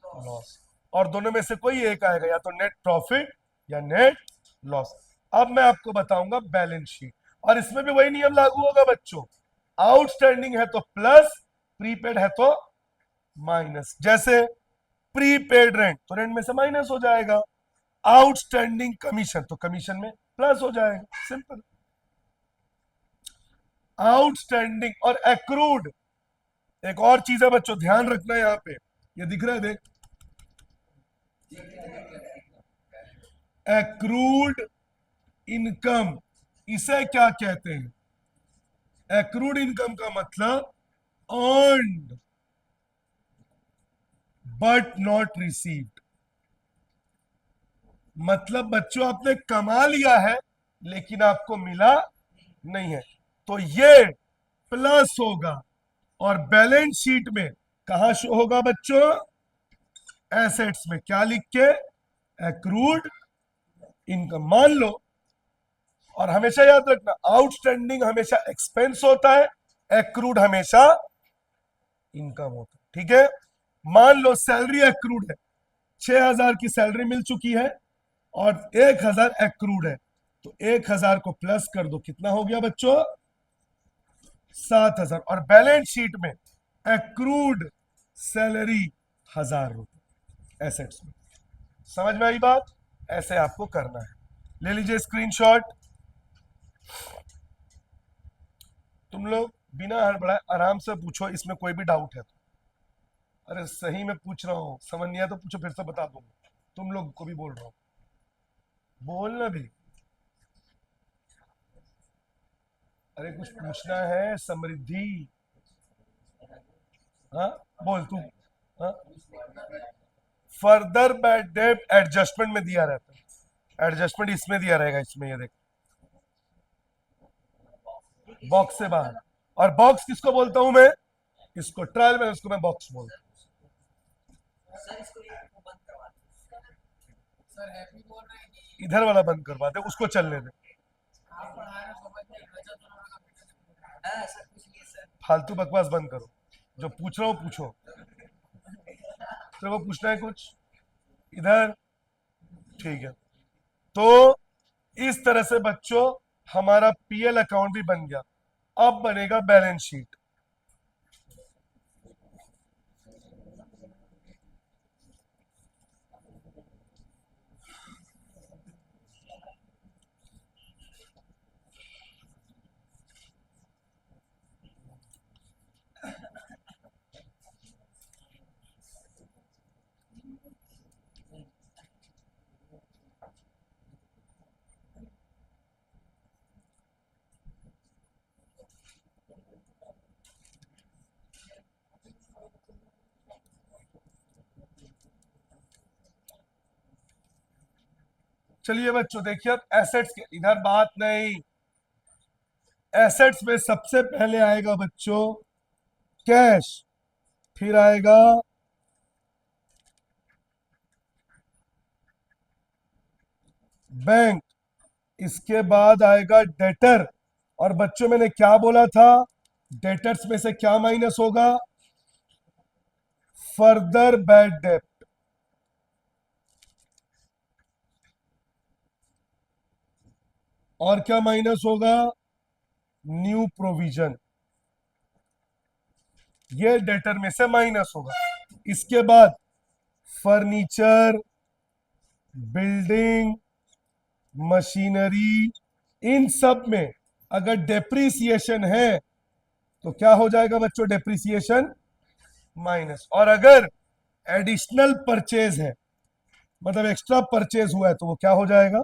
loss. और दोनों में से कोई एक आएगा, या तो नेट प्रॉफिट या नेट लॉस। अब मैं आपको बताऊंगा बैलेंस शीट, और इसमें भी वही नियम लागू होगा बच्चों। आउटस्टैंडिंग है तो प्लस, प्रीपेड है तो माइनस। जैसे प्रीपेड रेंट तो रेंट में से माइनस हो जाएगा, आउटस्टैंडिंग कमीशन तो कमीशन में प्लस हो जाएगा, सिंपल। आउटस्टैंडिंग और एक्रूड, एक और चीज है बच्चों, ध्यान रखना यहां पे, ये दिख रहा है देख, एक्रूड इनकम, इसे क्या कहते हैं? एक्रूड इनकम का मतलब अर्न्ड बट नॉट रिसीव्ड। मतलब बच्चों आपने कमा लिया है लेकिन आपको मिला नहीं है, तो ये प्लस होगा। और बैलेंस शीट में कहा शो होगा बच्चों? एसेट्स में। क्या लिख के? Accrued income. मान लो, और हमेशा याद रखना, आउटस्टैंडिंग हमेशा एक्सपेंस होता है, एक्रूड हमेशा इनकम होता है, ठीक है। मान लो सैलरी एक्रूड है, 6,000 की सैलरी मिल चुकी है और 1,000 एक्रूड है, तो 1,000 को प्लस कर दो, कितना हो गया बच्चों? 7,000। और बैलेंस शीट में एक्रूड सैलरी 1,000 रुपए एसेट्स में। समझ में आई बात? ऐसे आपको करना है, ले लीजिए स्क्रीनशॉट। तुम लोग बिना हड़बड़ाए आराम से पूछो, इसमें कोई भी डाउट है तो। अरे सही में पूछ रहा हूँ, समझ नहीं आया तो पूछो, फिर से बता दूंगा। तुम लोग को भी बोल रहा हूँ, बोलना भी। अरे कुछ पूछना है समृद्धि? हाँ, बोल तू। हाँ, फर्दर बैड डेट एडजस्टमेंट में दिया रहता है, एडजस्टमेंट इसमें दिया रहेगा, इसमें ये देख, बॉक्स से बाहर। और बॉक्स किसको बोलता हूं मैं? इसको ट्रायल में, उसको मैं बॉक्स बोलता हूं। इधर वाला बंद करवा दे, उसको चलने दे। सर कुछ नहीं सर। फालतू बकवास बंद करो, जो पूछ रहा हो पूछो। तेरे को पूछना है कुछ इधर? ठीक है। तो इस तरह से बच्चों हमारा पीएल अकाउंट भी बन गया। अब बनेगा बैलेंस शीट। चलिए बच्चों देखिए, अब एसेट्स के इधर बात नहीं। एसेट्स में सबसे पहले आएगा बच्चों कैश, फिर आएगा बैंक, इसके बाद आएगा डेटर। और बच्चों मैंने क्या बोला था, डेटर्स में से क्या माइनस होगा? Further bad debt. और क्या माइनस होगा? New provision. ये डेटर में से माइनस होगा। इसके बाद फर्नीचर, बिल्डिंग, मशीनरी, इन सब में अगर डेप्रिसिएशन है तो क्या हो जाएगा बच्चों? Depreciation minus. और अगर एडिशनल परचेज है, मतलब एक्स्ट्रा परचेज हुआ है, तो वो क्या हो जाएगा?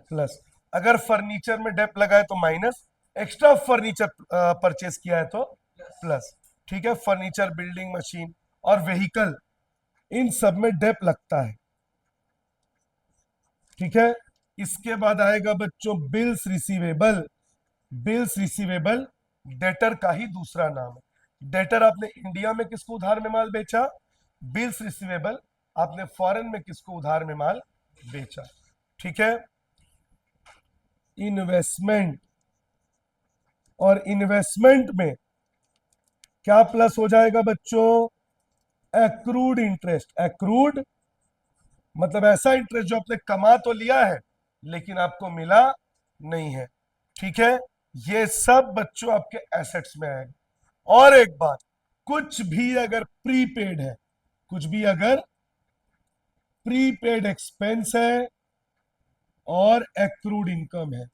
प्लस। अगर फर्नीचर में डेप लगा है तो माइनस, एक्स्ट्रा फर्नीचर परचेज किया है तो प्लस। ठीक है, फर्नीचर, बिल्डिंग, मशीन और व्हीकल, इन सब में डेप लगता है। ठीक है। इसके बाद आएगा बच्चों bills receivable. Bills receivable debtor का ही दूसरा नाम है। डेटर आपने इंडिया में किसको उधार में माल बेचा? बिल्स रिसीवेबल आपने फॉरेन में किसको उधार में माल बेचा? ठीक है। इन्वेस्टमेंट, और इन्वेस्टमेंट में क्या प्लस हो जाएगा बच्चों? Accrued interest. एक्रूड मतलब ऐसा इंटरेस्ट जो आपने कमा तो लिया है लेकिन आपको मिला नहीं है। ठीक है, ये सब बच्चों आपके एसेट्स में आएगा। और एक बात, कुछ भी अगर प्रीपेड है, कुछ भी अगर प्रीपेड एक्सपेंस है और एक्रूड इनकम है,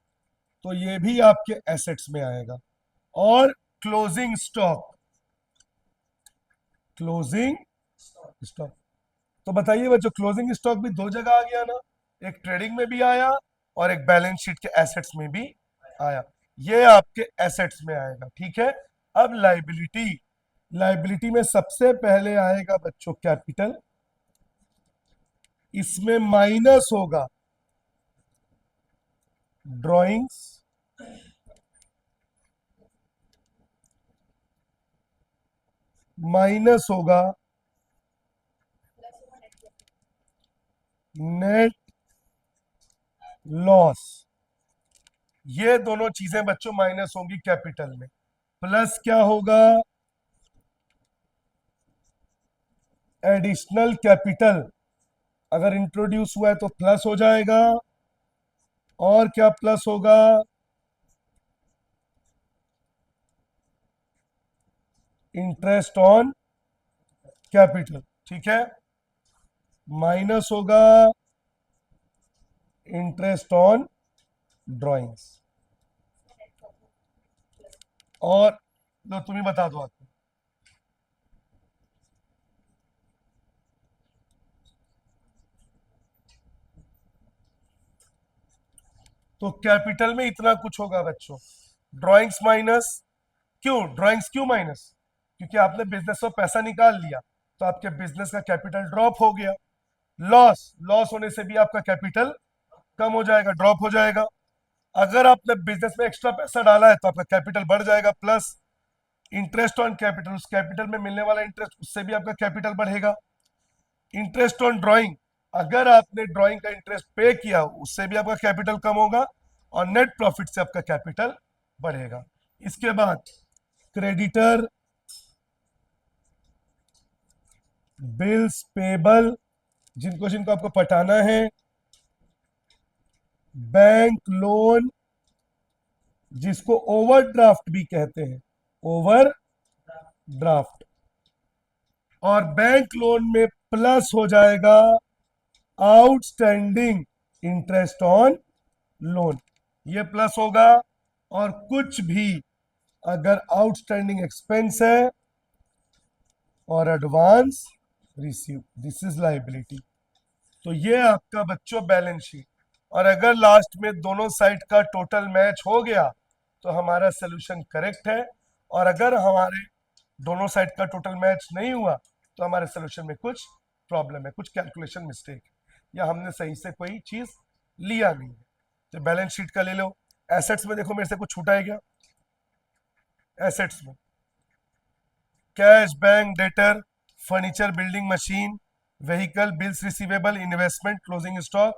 तो ये भी आपके एसेट्स में आएगा। और क्लोजिंग स्टॉक, क्लोजिंग स्टॉक, तो बताइए बच्चों, क्लोजिंग स्टॉक भी दो जगह आ गया ना? एक ट्रेडिंग में भी आया और एक बैलेंस शीट के एसेट्स में भी आया। ये आपके एसेट्स में आएगा। ठीक है। अब लाइबिलिटी, लाइबिलिटी में सबसे पहले आएगा बच्चों कैपिटल, इसमें माइनस होगा ड्राइंग्स, माइनस होगा नेट लॉस। ये दोनों चीजें बच्चों माइनस होंगी कैपिटल में। प्लस क्या होगा? एडिशनल कैपिटल अगर इंट्रोड्यूस हुआ है तो प्लस हो जाएगा। और क्या प्लस होगा? Interest on capital. ठीक है। माइनस होगा इंटरेस्ट ऑन ड्राइंग्स। और लो तुम ही बता दो आपको। तो कैपिटल में इतना कुछ होगा बच्चों, ड्राइंग्स माइनस। क्यों ड्राइंग्स क्यों माइनस? क्योंकि आपने बिजनेस में पैसा निकाल लिया तो आपके बिजनेस का कैपिटल ड्रॉप हो गया। लॉस, लॉस होने से भी आपका कैपिटल कम हो जाएगा, ड्रॉप हो जाएगा। अगर आपने बिजनेस में एक्स्ट्रा पैसा डाला है तो आपका कैपिटल बढ़ जाएगा, प्लस। इंटरेस्ट ऑन कैपिटल, उस कैपिटल में मिलने वाला इंटरेस्ट, उससे भी आपका कैपिटल बढ़ेगा। इंटरेस्ट ऑन ड्राइंग, अगर आपने ड्राइंग का इंटरेस्ट पे किया उससे भी आपका कैपिटल कम होगा, और नेट प्रॉफिट से आपका कैपिटल बढ़ेगा। इसके बाद क्रेडिटर, बिल्स पेबल जिनको जिनको आपको पटाना है, बैंक लोन जिसको ओवरड्राफ्ट भी कहते हैं, ओवरड्राफ्ट, और बैंक लोन में प्लस हो जाएगा आउटस्टैंडिंग इंटरेस्ट ऑन लोन, ये प्लस होगा। और कुछ भी अगर आउटस्टैंडिंग एक्सपेंस है और advance receive, this is liability. तो ये आपका बच्चों बैलेंस शीट। और अगर लास्ट में दोनों साइड का टोटल मैच हो गया तो हमारा सोल्यूशन करेक्ट है, और अगर हमारे दोनों साइड का टोटल मैच नहीं हुआ तो हमारे सोल्यूशन में कुछ प्रॉब्लम है, कुछ कैलकुलेशन मिस्टेक, या हमने सही से कोई चीज लिया नहीं है। तो बैलेंस शीट का ले लो। एसेट्स में देखो मेरे से कुछ छूटा है क्या? एसेट्स में cash, bank, debtor, furniture, building, machine, vehicle, bills receivable, investment, closing stock.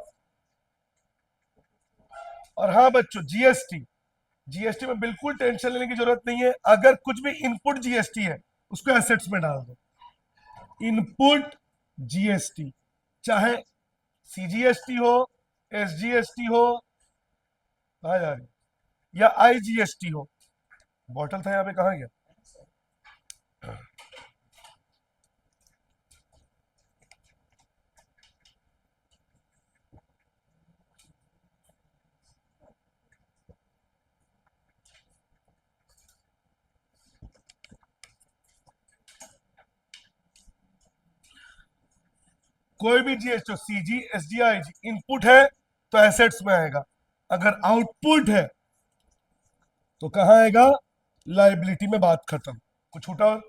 और हाँ बच्चों, जीएसटी, जीएसटी में बिल्कुल टेंशन लेने की जरूरत नहीं है। अगर कुछ भी इनपुट जीएसटी है उसको एसेट्स में डाल दो। इनपुट जीएसटी, चाहे सीजीएसटी हो, एसजीएसटी हो, कहा जा रही, या आईजीएसटी हो। बॉटल था यहाँ पे, कहा गया? कोई भी GST, CG, SG, IG, input है तो एसेट्स में आएगा, अगर आउटपुट है तो कहां आएगा? लाइबिलिटी में। बात खत्म। कुछ छूटा और?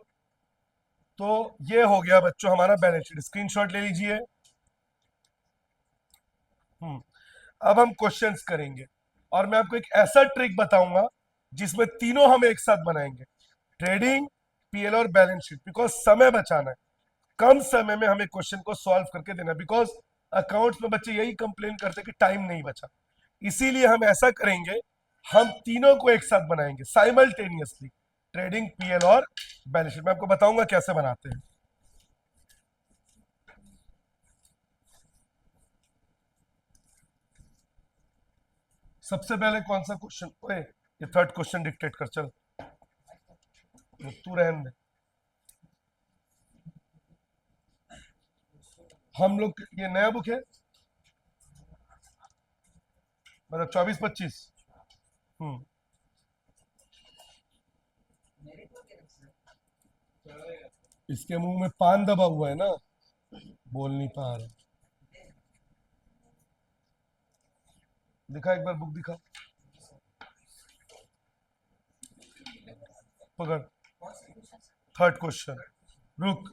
तो ये हो गया बच्चों हमारा बैलेंस शीट। स्क्रीनशॉट ले लीजिए। अब हम क्वेश्चंस करेंगे, और मैं आपको एक ऐसा ट्रिक बताऊंगा जिसमें तीनों हम एक साथ बनाएंगे, ट्रेडिंग, पीएल और बैलेंस शीट, बिकॉज समय बचाना है। कम समय में हमें क्वेश्चन को सॉल्व करके देना, बिकॉज अकाउंट्स में बच्चे यही कंप्लेन करते कि टाइम नहीं बचा। इसीलिए हम ऐसा करेंगे, हम तीनों को एक साथ बनाएंगे साइमल्टेनियसली, ट्रेडिंग, पीएल और बैलेंस शीट। मैं आपको बताऊंगा कैसे बनाते हैं। सबसे पहले कौन सा क्वेश्चन? ओए, ये थर्ड क्वेश्चन डिक्टेट कर, चल तू रहने दे। हम लोग ये नया बुक है, मतलब 24-25। हम्म इसके मुंह में पान दबा हुआ है ना, बोल नहीं पा रहा। दिखा, एक बार बुक दिखा, पकड़। थर्ड क्वेश्चन, रुक।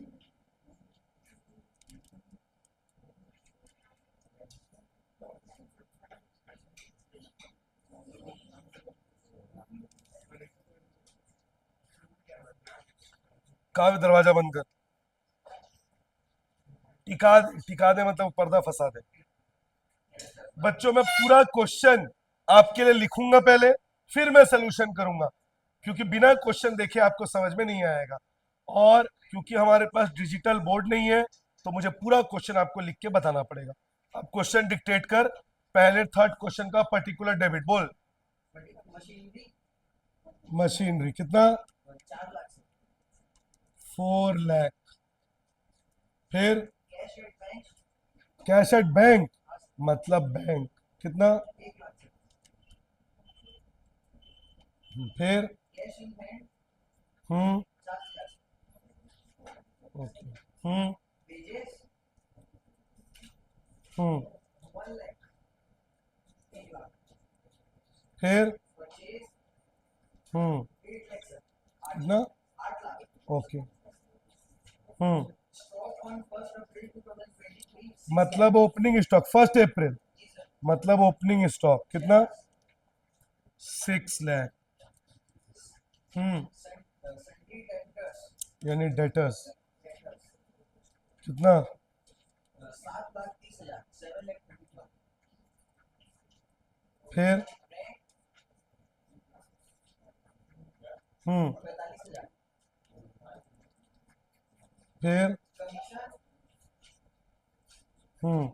काव्य दरवाजा बंद कर। टिका, टिका दे मतलब पर्दा फंसा दे। बच्चों मैं पूरा क्वेश्चन आपके लिए लिखूंगा पहले, फिर मैं सोल्यूशन करूंगा, क्योंकि बिना क्वेश्चन देखे आपको समझ में नहीं आएगा। और क्योंकि हमारे पास डिजिटल बोर्ड नहीं है तो मुझे पूरा क्वेश्चन आपको लिख के बताना पड़ेगा। अब क्वेश्चन डिक्टेट कर, पहले थर्ड क्वेश्चन का पर्टिकुलर डेबिट बोल। मशीनरी कितना? 4 लाख। फिर कैश एट बैंक, मतलब बैंक कितना? फिर हम्म ओके, हम्म हम्म फिर कितना? ओके, हम्म मतलब ओपनिंग स्टॉक 1 अप्रैल, मतलब ओपनिंग स्टॉक कितना? 6 लाख। हम्म यानी डेटर्स कितना? फिर हम्म। फिर हम्म।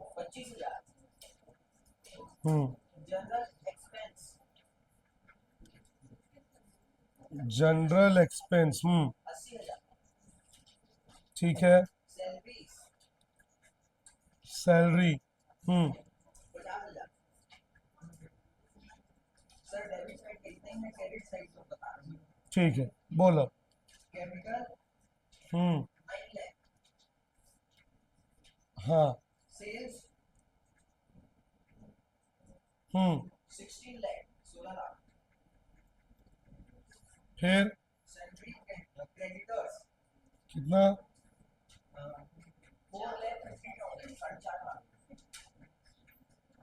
हम्म। जनरल एक्सपेंस, ठीक है। सैलरी, हम्म। ठीक है, बोलो। हम्म। हाँ। हम्म। फिर कितना?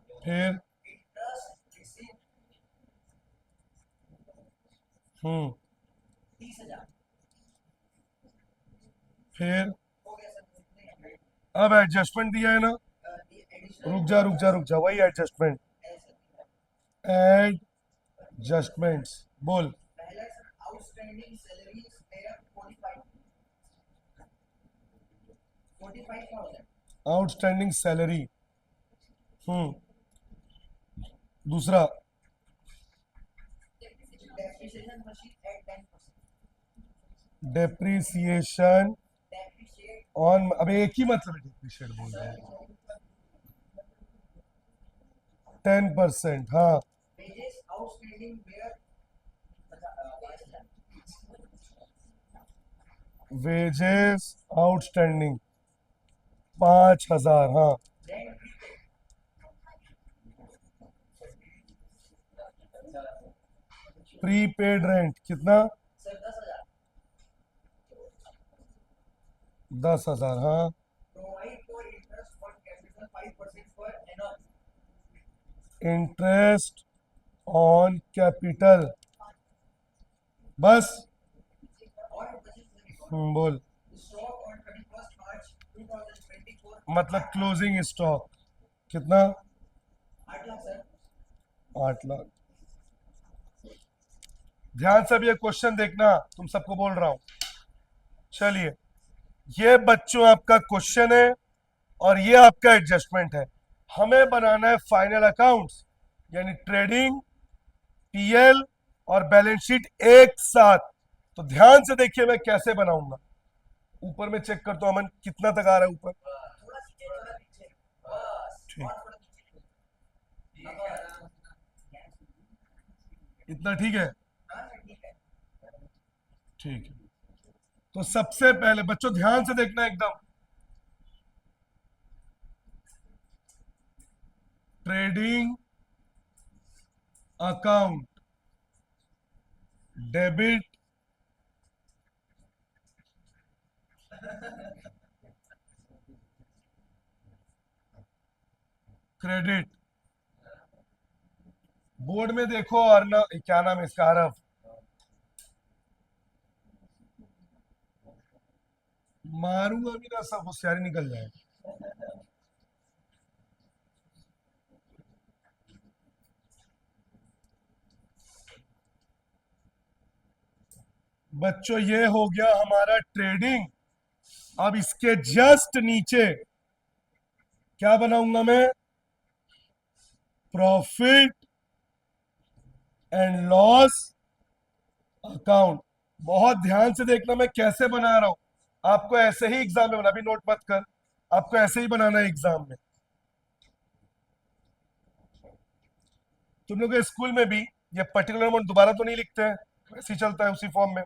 फिर हम्म। फिर अब एडजस्टमेंट दिया है ना, रुक जा रुक जा रुक जा, वही एडजस्टमेंट। एडजस्टमेंट्स, बोल। आउटस्टैंडिंग सैलरी, हम्म। दूसरा, डेप्रिसिएशन ऑन, अब एक ही मतलब है, डेप्रिशिएट बोल रहा हूँ। 10%, हाँ। वेजेस आउटस्टैंडिंग 5,000, हाँ। प्रीपेड रेंट कितना? 10,000, हाँ। इंटरेस्ट ऑन कैपिटल, बस। बोल। मतलब क्लोजिंग स्टॉक कितना? 8 लाख। ध्यान से भी ये क्वेश्चन देखना, तुम सबको बोल रहा हूं। चलिए, ये बच्चों आपका क्वेश्चन है और ये आपका एडजस्टमेंट है। हमें बनाना है फाइनल अकाउंट्स, यानी ट्रेडिंग, पीएल और बैलेंस शीट एक साथ। तो ध्यान से देखिए मैं कैसे बनाऊंगा। ऊपर में चेक करता हूं, अमन कितना तक आ रहा है ऊपर? ठीक, इतना ठीक है। ठीक है, तो सबसे पहले बच्चों ध्यान से देखना एकदम। Trading account, debit, credit. Board में देखो, और ना क्या नाम है इसका, आरव। मारूंगा भी ना, सब होशियारी निकल जाए। बच्चों ये हो गया हमारा ट्रेडिंग। अब इसके जस्ट नीचे क्या बनाऊंगा मैं? Profit and loss account. बहुत ध्यान से देखना मैं कैसे बना रहा हूं। आपको ऐसे ही एग्जाम में बना, अभी नोट मत कर, आपको ऐसे ही बनाना है एग्जाम में। तुम लोग के स्कूल में भी ये पर्टिकुलर अमाउंट दोबारा तो नहीं लिखते हैं, वैसे ही चलता है उसी फॉर्म में।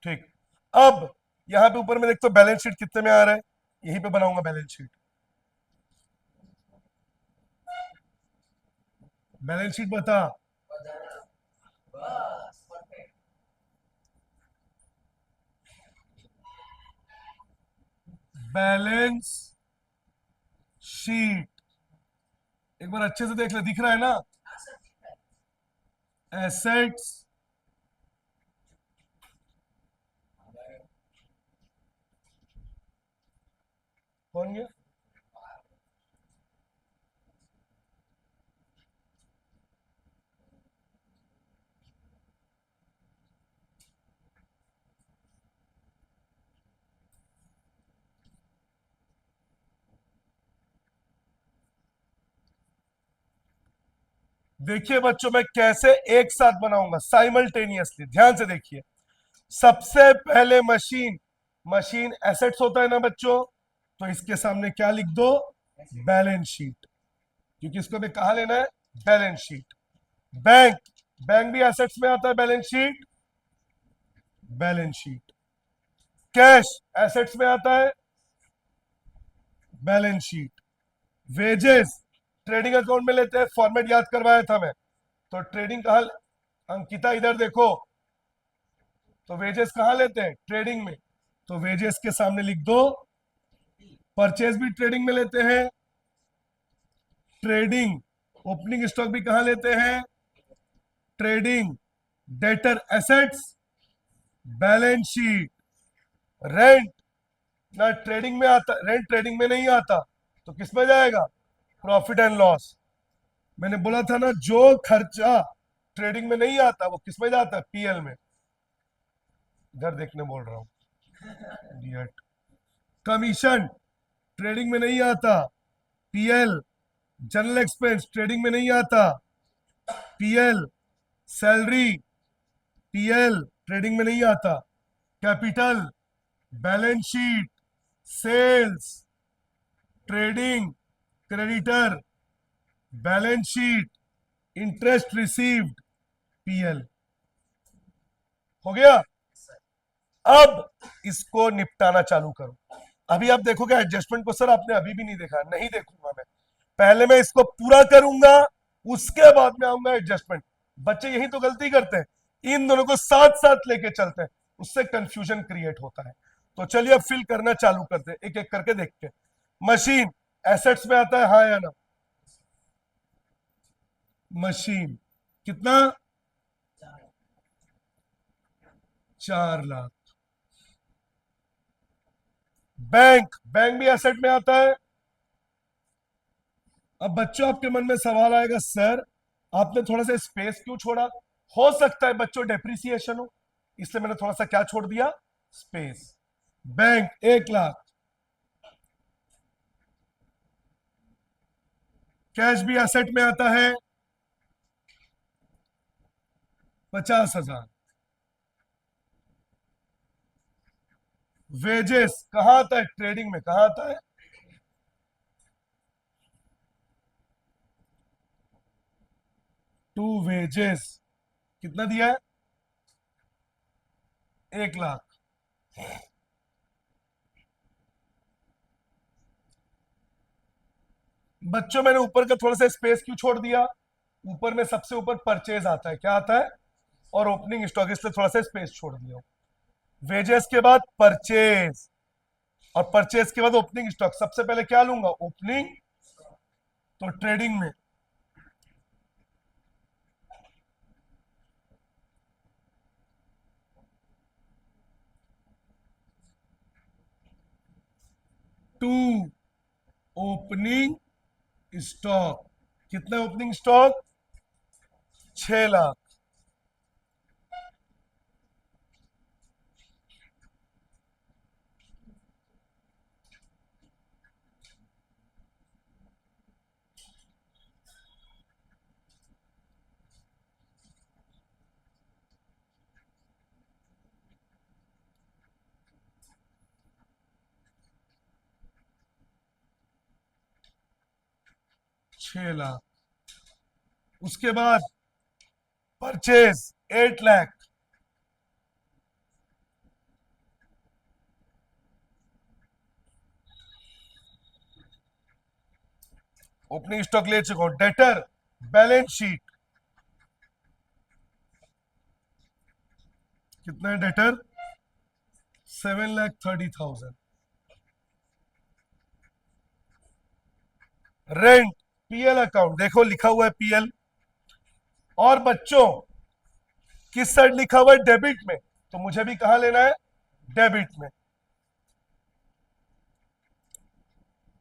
ठीक। अब यहाँ पे ऊपर में देखते हो बैलेंस शीट कितने में आ रहा है, यहीं पे बनाऊंगा बैलेंस शीट। बैलेंस शीट बता। बैलेंस शीट एक बार अच्छे से देख ले, दिख रहा है ना? एसेट्स, कौन गया? देखिए बच्चों मैं कैसे एक साथ बनाऊंगा साइमल्टेनियसली, ध्यान से देखिए। सबसे पहले मशीन, मशीन एसेट्स होता है ना बच्चों, तो इसके सामने क्या लिख दो, बैलेंस शीट, क्योंकि इसको भी कहा लेना है, बैलेंस शीट। बैंक, बैंक भी एसेट्स में आता है, balance sheet, balance sheet. Cash assets में आता है, balance sheet. Wages trading account में लेते हैं, फॉर्मेट याद करवाया था मैं, तो ट्रेडिंग कहा, अंकिता इधर देखो, तो वेजेस कहां लेते हैं, ट्रेडिंग में, तो वेजेस के सामने लिख दो, परचेज भी ट्रेडिंग में लेते हैं, ट्रेडिंग। ओपनिंग स्टॉक भी कहां लेते हैं, trading. Debtor assets, balance sheet. Rent ना ट्रेडिंग में आता, रेंट ट्रेडिंग में नहीं आता, तो किस में जाएगा, प्रॉफिट एंड लॉस। मैंने बोला था ना, जो खर्चा ट्रेडिंग में नहीं आता वो किस में जाता है, पीएल में। इधर देखने बोल रहा हूं। कमीशन ट्रेडिंग में नहीं आता, पीएल। जनरल एक्सपेंस ट्रेडिंग में नहीं आता, पीएल। सैलरी, पीएल, ट्रेडिंग में नहीं आता। Capital, balance sheet. Sales, trading. Creditor, balance sheet. Interest received, PL. हो गया। अब इसको निपटाना चालू करो। अभी आप देखोगे एडजस्टमेंट को, सर आपने अभी भी नहीं देखा, नहीं देखूंगा मैं, पहले मैं इसको पूरा करूंगा, उसके बाद में आऊंगा एडजस्टमेंट। बच्चे यही तो गलती करते हैं, इन दोनों को साथ साथ लेके चलते हैं, उससे कंफ्यूजन क्रिएट होता है। तो चलिए अब फिल करना चालू करते हैं, एक एक करके देखते हैं। मशीन एसेट्स में आता है, हाँ या ना, मशीन कितना, 4 लाख। बैंक, बैंक भी एसेट में आता है। अब बच्चों आपके मन में सवाल आएगा, सर आपने थोड़ा सा स्पेस क्यों छोड़ा, हो सकता है बच्चों डेप्रिसिएशन हो, इसलिए मैंने थोड़ा सा क्या छोड़ दिया, स्पेस। बैंक 1 लाख। कैश भी एसेट में आता है, 50,000। वेजेस कहां आता है, ट्रेडिंग में कहां आता है, टू वेजेस, कितना दिया है, 1 लाख। बच्चों मैंने ऊपर का थोड़ा सा स्पेस क्यों छोड़ दिया, ऊपर में सबसे ऊपर परचेज आता है, क्या आता है, और ओपनिंग स्टॉक, इसलिए थोड़ा सा स्पेस छोड़ दिया। वेजेस के बाद परचेज, और परचेज के बाद ओपनिंग स्टॉक, सबसे पहले क्या लूंगा, ओपनिंग, तो ट्रेडिंग में। टू ओपनिंग स्टॉक, कितना ओपनिंग स्टॉक, 6 लाख। 6 लाख। उसके बाद परचेज 8 लाख। ओपनिंग स्टॉक ले चुका हूं। डेटर, बैलेंस शीट, कितना है डेटर, 7,30,000। रेंट, पीएल अकाउंट, देखो लिखा हुआ है पीएल। और बच्चों किस साइड लिखा हुआ है, डेबिट में, तो मुझे भी कहां लेना है, डेबिट में।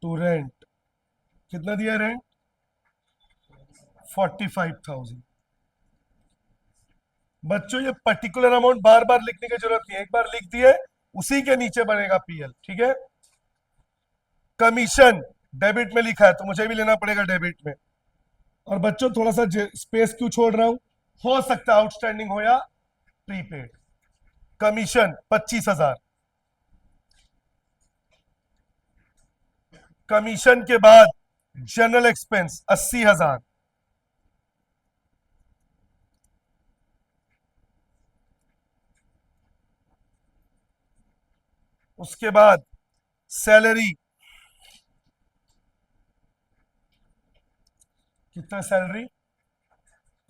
टू रेंट, कितना दिया रेंट, 45,000। बच्चों ये पर्टिकुलर अमाउंट बार बार लिखने की जरूरत नहीं है, एक बार लिख दिए, उसी के नीचे बनेगा पीएल, ठीक है। कमीशन डेबिट में लिखा है, तो मुझे भी लेना पड़ेगा डेबिट में। और बच्चों थोड़ा सा स्पेस क्यों छोड़ रहा हूं, हो सकता है आउटस्टैंडिंग हो या प्रीपेड। कमीशन 25,000, कमीशन के बाद जनरल एक्सपेंस 80,000, उसके बाद सैलरी, कितना सैलरी,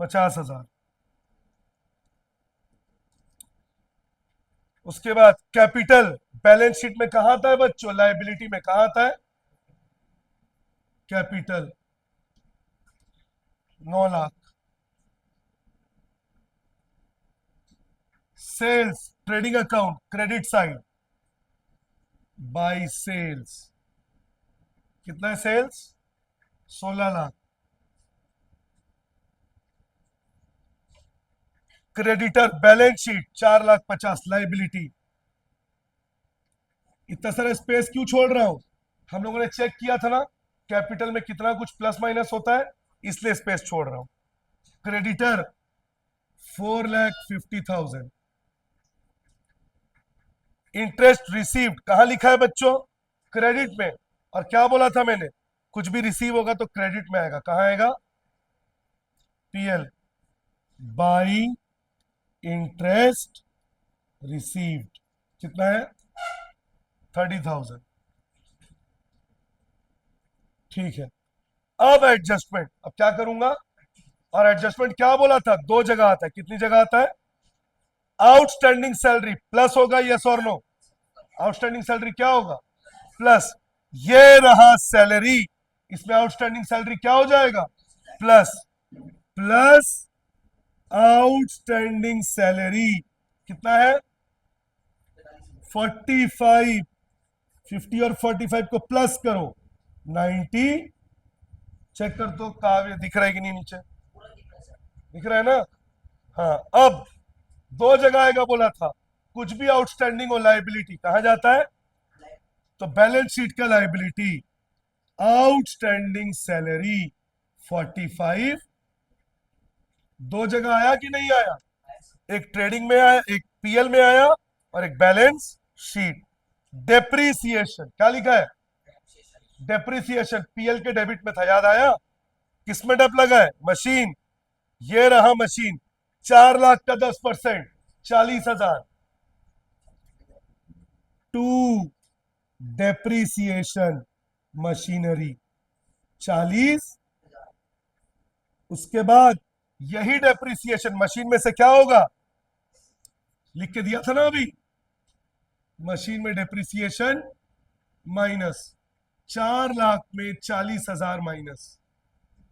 50,000, उसके बाद कैपिटल, बैलेंस शीट में कहां आता है बच्चों, लाइबिलिटी में कहां आता है, capital 9 lakh, sales trading account credit side by sales, कितना है sales, 16 lakh, creditor balance sheet 4,50,000, liability. इतना सारा स्पेस क्यों छोड़ रहा हूं, हम लोगों ने चेक किया था ना कैपिटल में कितना कुछ प्लस माइनस होता है, इसलिए स्पेस छोड़ रहा हूं। क्रेडिटर 4,50,000, इंटरेस्ट रिसीव्ड कहां लिखा है बच्चों, क्रेडिट में, और क्या बोला था मैंने, कुछ भी रिसीव होगा तो क्रेडिट में आएगा, कहां आएगा, पीएल, बाई इंटरेस्ट रिसीव्ड, कितना है, 30,000। ठीक है, अब एडजस्टमेंट, अब क्या करूंगा, और एडजस्टमेंट क्या बोला था, दो जगह आता है, कितनी जगह आता है, आउटस्टैंडिंग सैलरी प्लस होगा, यस और नो, आउटस्टैंडिंग सैलरी क्या होगा, प्लस, ये रहा सैलरी, इसमें आउटस्टैंडिंग सैलरी क्या हो जाएगा, प्लस, प्लस आउटस्टैंडिंग सैलरी कितना है, 45, 50 और 45 को प्लस करो, 90, चेक कर दो काव्य दिख रहा है कि नहीं नीचे, दिख रहा है ना, हाँ। अब दो जगह आएगा बोला था, कुछ भी आउटस्टैंडिंग हो लाइबिलिटी कहा जाता है, तो बैलेंस शीट का लाइबिलिटी, आउटस्टैंडिंग सैलरी 45, दो जगह आया कि नहीं आया, एक ट्रेडिंग में आया, एक पीएल में आया, और एक बैलेंस शीट। डेप्रीसिएशन क्या लिखा है, डेप्रीसिएशन पीएल के डेबिट में था, याद आया, किसमें डेप लगा है, मशीन, ये रहा मशीन, 4 लाख का 10%, 40,000, टू डेप्रीसिएशन मशीनरी 40, उसके बाद यही डेप्रीसिएशन मशीन में से क्या होगा, लिख के दिया था ना अभी, मशीन में डेप्रीसिएशन माइनस, 4 लाख में 40,000 माइनस,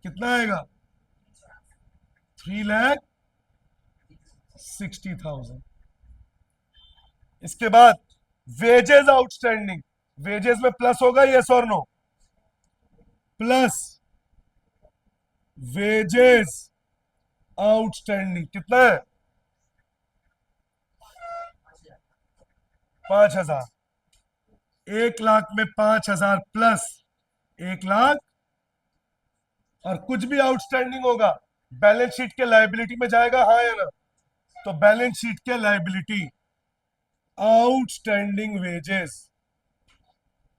कितना आएगा, 3,60,000। इसके बाद वेजेस आउटस्टैंडिंग, वेजेस में प्लस होगा, यस और नो, प्लस वेजेस आउटस्टैंडिंग कितना है, 5,000, 1 लाख में 5,000 प्लस 1 लाख, और कुछ भी आउटस्टैंडिंग होगा बैलेंस शीट के लाइबिलिटी में जाएगा, हाँ या ना, तो बैलेंस शीट के liability outstanding wages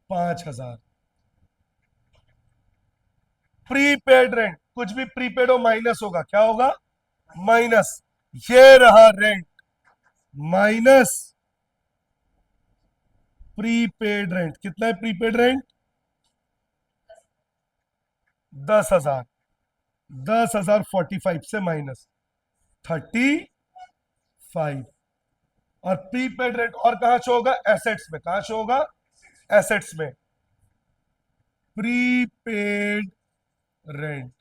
5,000, prepaid rent, कुछ भी प्रीपेड हो माइनस होगा, क्या होगा, माइनस, ये रहा रेंट, माइनस प्रीपेड रेंट, कितना है प्रीपेड रेंट, 10,000, 10,000 45 से माइनस 35, और प्रीपेड रेंट और कहां शो होगा, एसेट्स में, कहां शो होगा, एसेट्स में, प्रीपेड रेंट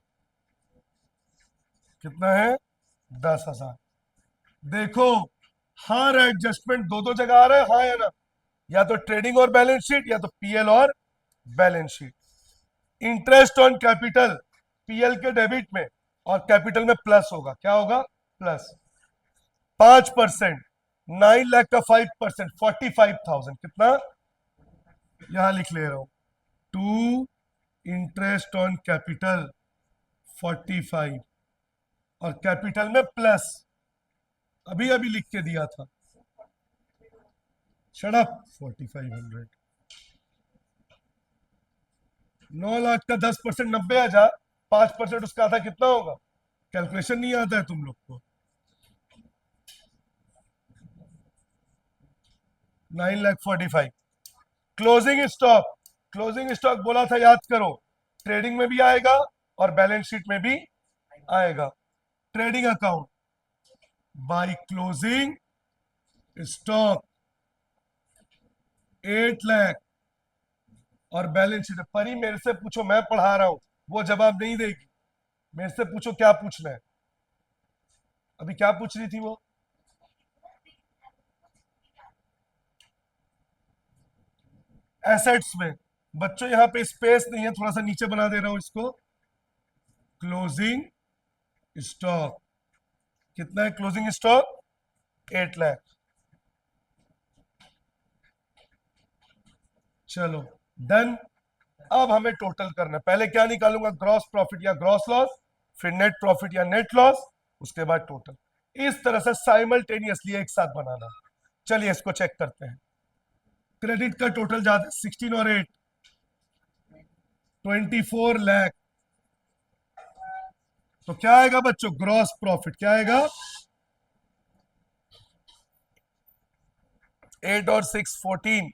कितना है, 10,000। देखो हर एडजस्टमेंट दो दो जगह आ रहा है, हाँ या ना, या तो ट्रेडिंग और बैलेंस शीट, या तो पीएल और balance sheet. Interest on capital PL के डेबिट में, और कैपिटल में प्लस होगा, क्या होगा, प्लस 5%, 9 लाख का 5%, 45,000, कितना, यहां लिख ले रहा हूं, टू इंटरेस्ट ऑन कैपिटल 45 और कैपिटल में प्लस, अभी अभी लिख के दिया था। Shut up. 4500, 9 लाख का 10%, 90,000, 5% उसका आधा कितना होगा? कैलकुलेशन नहीं आता है तुम लोग को। 9,45,000। क्लोजिंग स्टॉक, क्लोजिंग स्टॉक बोला था, याद करो, ट्रेडिंग में भी आएगा और बैलेंस शीट में भी आएगा। Trading account by closing stock 8 lakh, और बैलेंस शीट परी मेरे से पूछो, मैं पढ़ा रहा हूं, वो जवाब नहीं देगी। मेरे से पूछो क्या पूछना है। अभी क्या पूछ रही थी वो? एसेट्स में बच्चों यहां पे स्पेस नहीं है, थोड़ा सा नीचे बना दे रहा हूं इसको। क्लोजिंग स्टॉक कितना है? Closing stock 8 lakh. चलो डन। अब हमें टोटल करना है। पहले क्या निकालूंगा? ग्रॉस प्रॉफिट या ग्रॉस लॉस, फिर नेट प्रॉफिट या नेट लॉस, उसके बाद टोटल। इस तरह से साइमल्टेनियसली एक साथ बनाना। चलिए इसको चेक करते हैं। क्रेडिट का टोटल ज्यादा, 16 और 8 24 लाख। तो क्या आएगा बच्चों? ग्रॉस प्रॉफिट क्या आएगा? 8 और 6 14।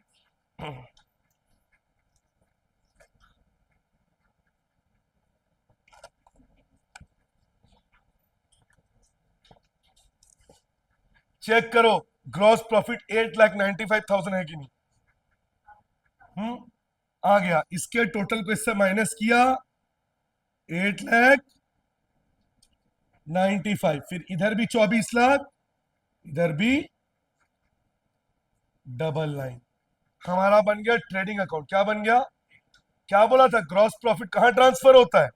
चेक करो, ग्रॉस प्रॉफिट 8,95,000 है कि नहीं? आ गया। इसके टोटल को इससे माइनस किया, 8,95,000। फिर इधर भी 24 लाख, इधर भी डबल लाइन। हमारा बन गया ट्रेडिंग अकाउंट। क्या बन गया? क्या बोला था? ग्रॉस प्रॉफिट कहां ट्रांसफर होता है?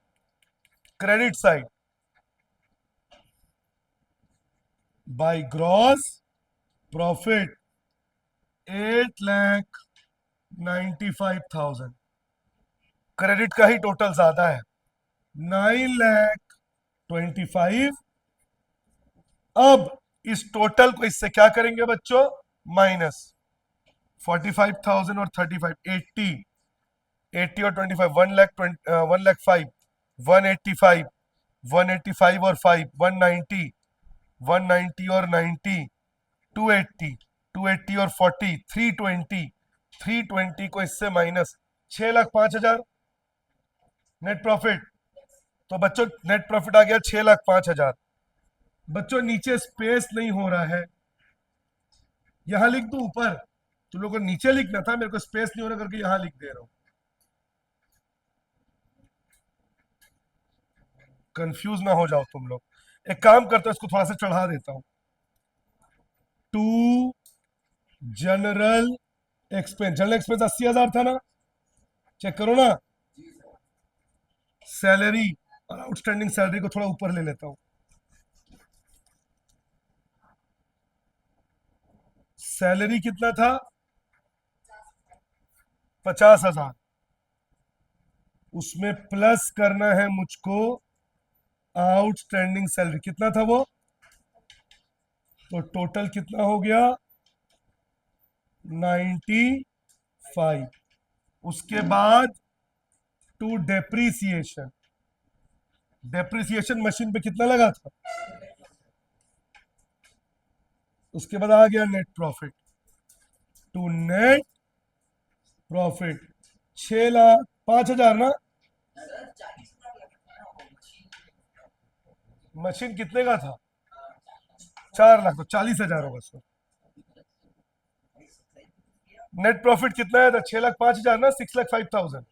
Credit side by gross profit 8,95,000। Credit का ही टोटल ज्यादा है, 9,25,000। अब इस टोटल को इससे क्या करेंगे बच्चों? माइनस 45,000 और 35, 80, 80 और 25, 1,05,000, 185, 185 और 5, 190, 190 और 90, 280, 280 और 40, 320, 320 को इससे माइनस 6,05,000 नेट प्रॉफिट। तो बच्चों नेट प्रॉफिट आ गया 6,05,000। बच्चों नीचे स्पेस नहीं हो रहा है, यहां लिख दू ऊपर? तुम लोगों को नीचे लिखना था, मेरे को स्पेस नहीं हो रहा करके यहां लिख दे रहा हूं। कंफ्यूज ना हो जाओ तुम लोग। एक काम करता हूं, इसको थोड़ा सा चढ़ा देता हूं। To general expense, general expense 80,000 था ना? चेक करो ना। सैलरी और आउटस्टैंडिंग सैलरी को थोड़ा ऊपर ले लेता हूं। सैलरी कितना था? 50,000। उसमें प्लस करना है मुझको आउटस्टैंडिंग सैलरी। कितना था वो? तो टोटल कितना हो गया? 95। उसके बाद टू डेप्रीसिएशन, डेप्रीसिएशन मशीन पे कितना लगा था? उसके बाद आ गया net profit. To net profit 6,05,000 ना? मशीन कितने का था? 4 लाख, तो 40,000 होगा सर। नेट प्रॉफिट कितना है? 6,05,000 ना? 6,05,000।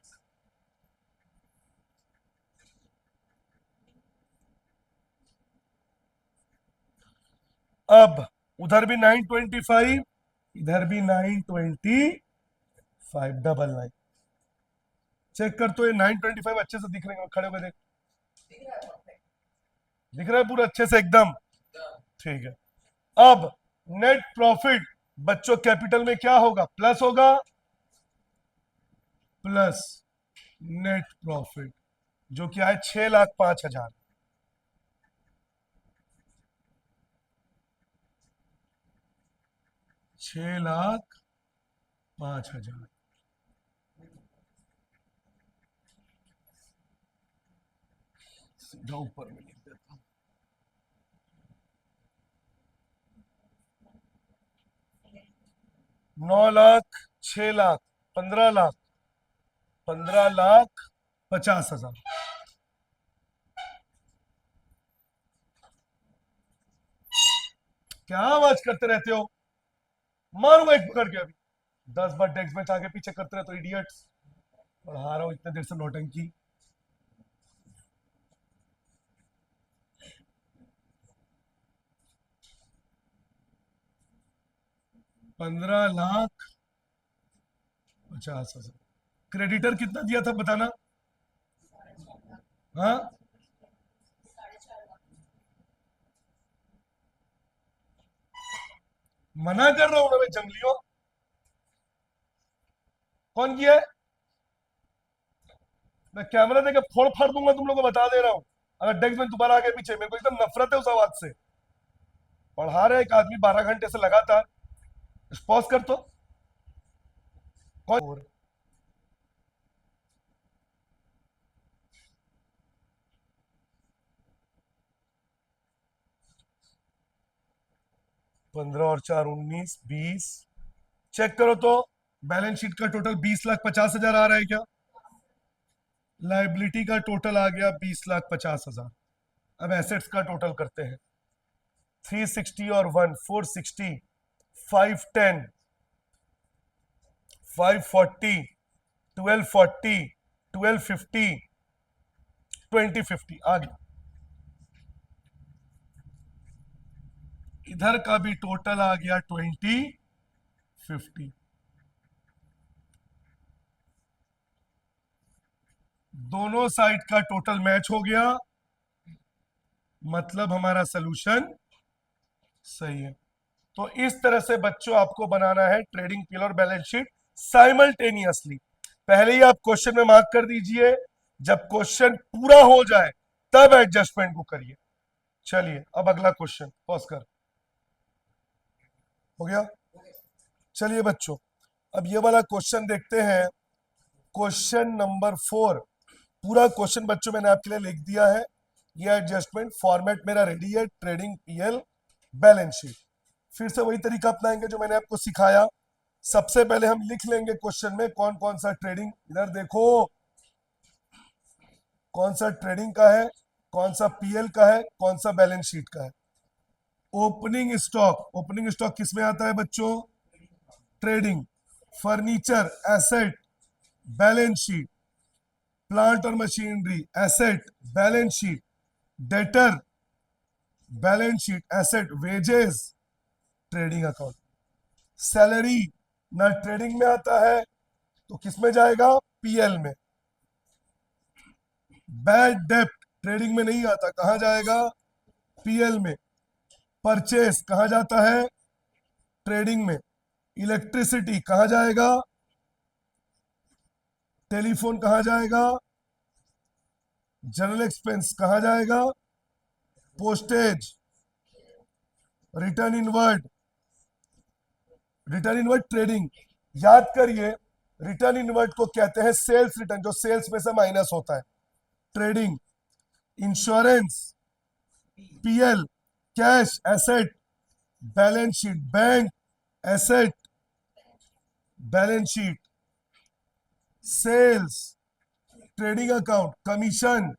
अब उधर भी 925, इधर भी 925, डबल लाइन। चेक कर, तो ये 925 अच्छे से दिख रहे हैं? खड़े होकर देख, दिख रहा है पूरा अच्छे से एकदम? ठीक है। अब नेट प्रॉफिट बच्चों कैपिटल में क्या होगा? प्लस होगा, प्लस नेट प्रॉफिट। जो कि आए 6,05,000। 6,05,000 सीधा ऊपर में लिख देता हूं। 9 लाख, 6 लाख, 15 लाख, 15,50,000। क्या आवाज करते रहते हो? मारूंगा एक पकड़ के अभी। 10 बार डेस्क बेंच आगे पीछे करते रहते हो इडियट्स। पढ़ा रहा हूं इतने देर से नौटंकी। 15,50,000। क्रेडिटर कितना दिया था बताना? हाँ, मना कर रहा हूं ना मैं, जंगलियों। कौन किया है? मैं कैमरा देके फोड़ फाड़ दूंगा तुम लोगों को, बता दे रहा हूं। अगर डेस्क में दोबारा आगे पीछे, मेरे को एकदम नफरत है उस आवाज से। पढ़ा रहे एक आदमी 12 घंटे से लगातार। पॉज कर तो। कौन? 15 और 4 19, 20। चेक करो तो बैलेंस शीट का टोटल 20,50,000 आ रहा है क्या? लाइबिलिटी का टोटल आ गया 20,50,000। अब एसेट्स का टोटल करते हैं। 360 और 1, 460, 510, 540, 1240, 1250, 2050 आ गया। इधर का भी टोटल आ गया 2050। दोनों साइड का टोटल मैच हो गया, मतलब हमारा सोल्यूशन सही है। तो इस तरह से बच्चों आपको बनाना है ट्रेडिंग पीएल और बैलेंस शीट साइमल्टेनियसली। पहले ही आप क्वेश्चन में मार्क कर दीजिए, जब क्वेश्चन पूरा हो जाए तब एडजस्टमेंट को करिए। चलिए अब अगला क्वेश्चन पॉज कर। हो गया? चलिए बच्चों, अब ये वाला क्वेश्चन देखते हैं। Question number 4। पूरा क्वेश्चन बच्चों मैंने आपके लिए लिख दिया है। ये एडजस्टमेंट फॉर्मेट मेरा रेडी है, ट्रेडिंग पीएल बैलेंस शीट। फिर से वही तरीका अपनाएंगे जो मैंने आपको सिखाया। सबसे पहले हम लिख लेंगे क्वेश्चन में कौन कौन सा ट्रेडिंग, इधर देखो, कौन सा ट्रेडिंग का है, कौन सा पीएल का है, कौन सा बैलेंस शीट का है। ओपनिंग स्टॉक, ओपनिंग स्टॉक किस में आता है बच्चों? Trading. Furniture asset, balance sheet. Plant और machinery asset, balance sheet. Debtor, balance sheet asset. Wages, trading account. Salary ना ट्रेडिंग में आता है तो किस में जाएगा? पीएल में। बैड डेप्ट ट्रेडिंग में नहीं आता, कहां जाएगा? पीएल में। परचेस कहां जाता है? ट्रेडिंग में। इलेक्ट्रिसिटी कहां जाएगा? टेलीफोन कहां जाएगा? जनरल एक्सपेंस कहां जाएगा? Postage. Return inward, return inward trading. याद करिए, रिटर्न इनवर्ड को कहते हैं सेल्स रिटर्न, जो सेल्स में से माइनस होता है। Trading. Insurance, PL. Cash asset, balance sheet. Bank asset, balance sheet. Sales, trading account. Commission,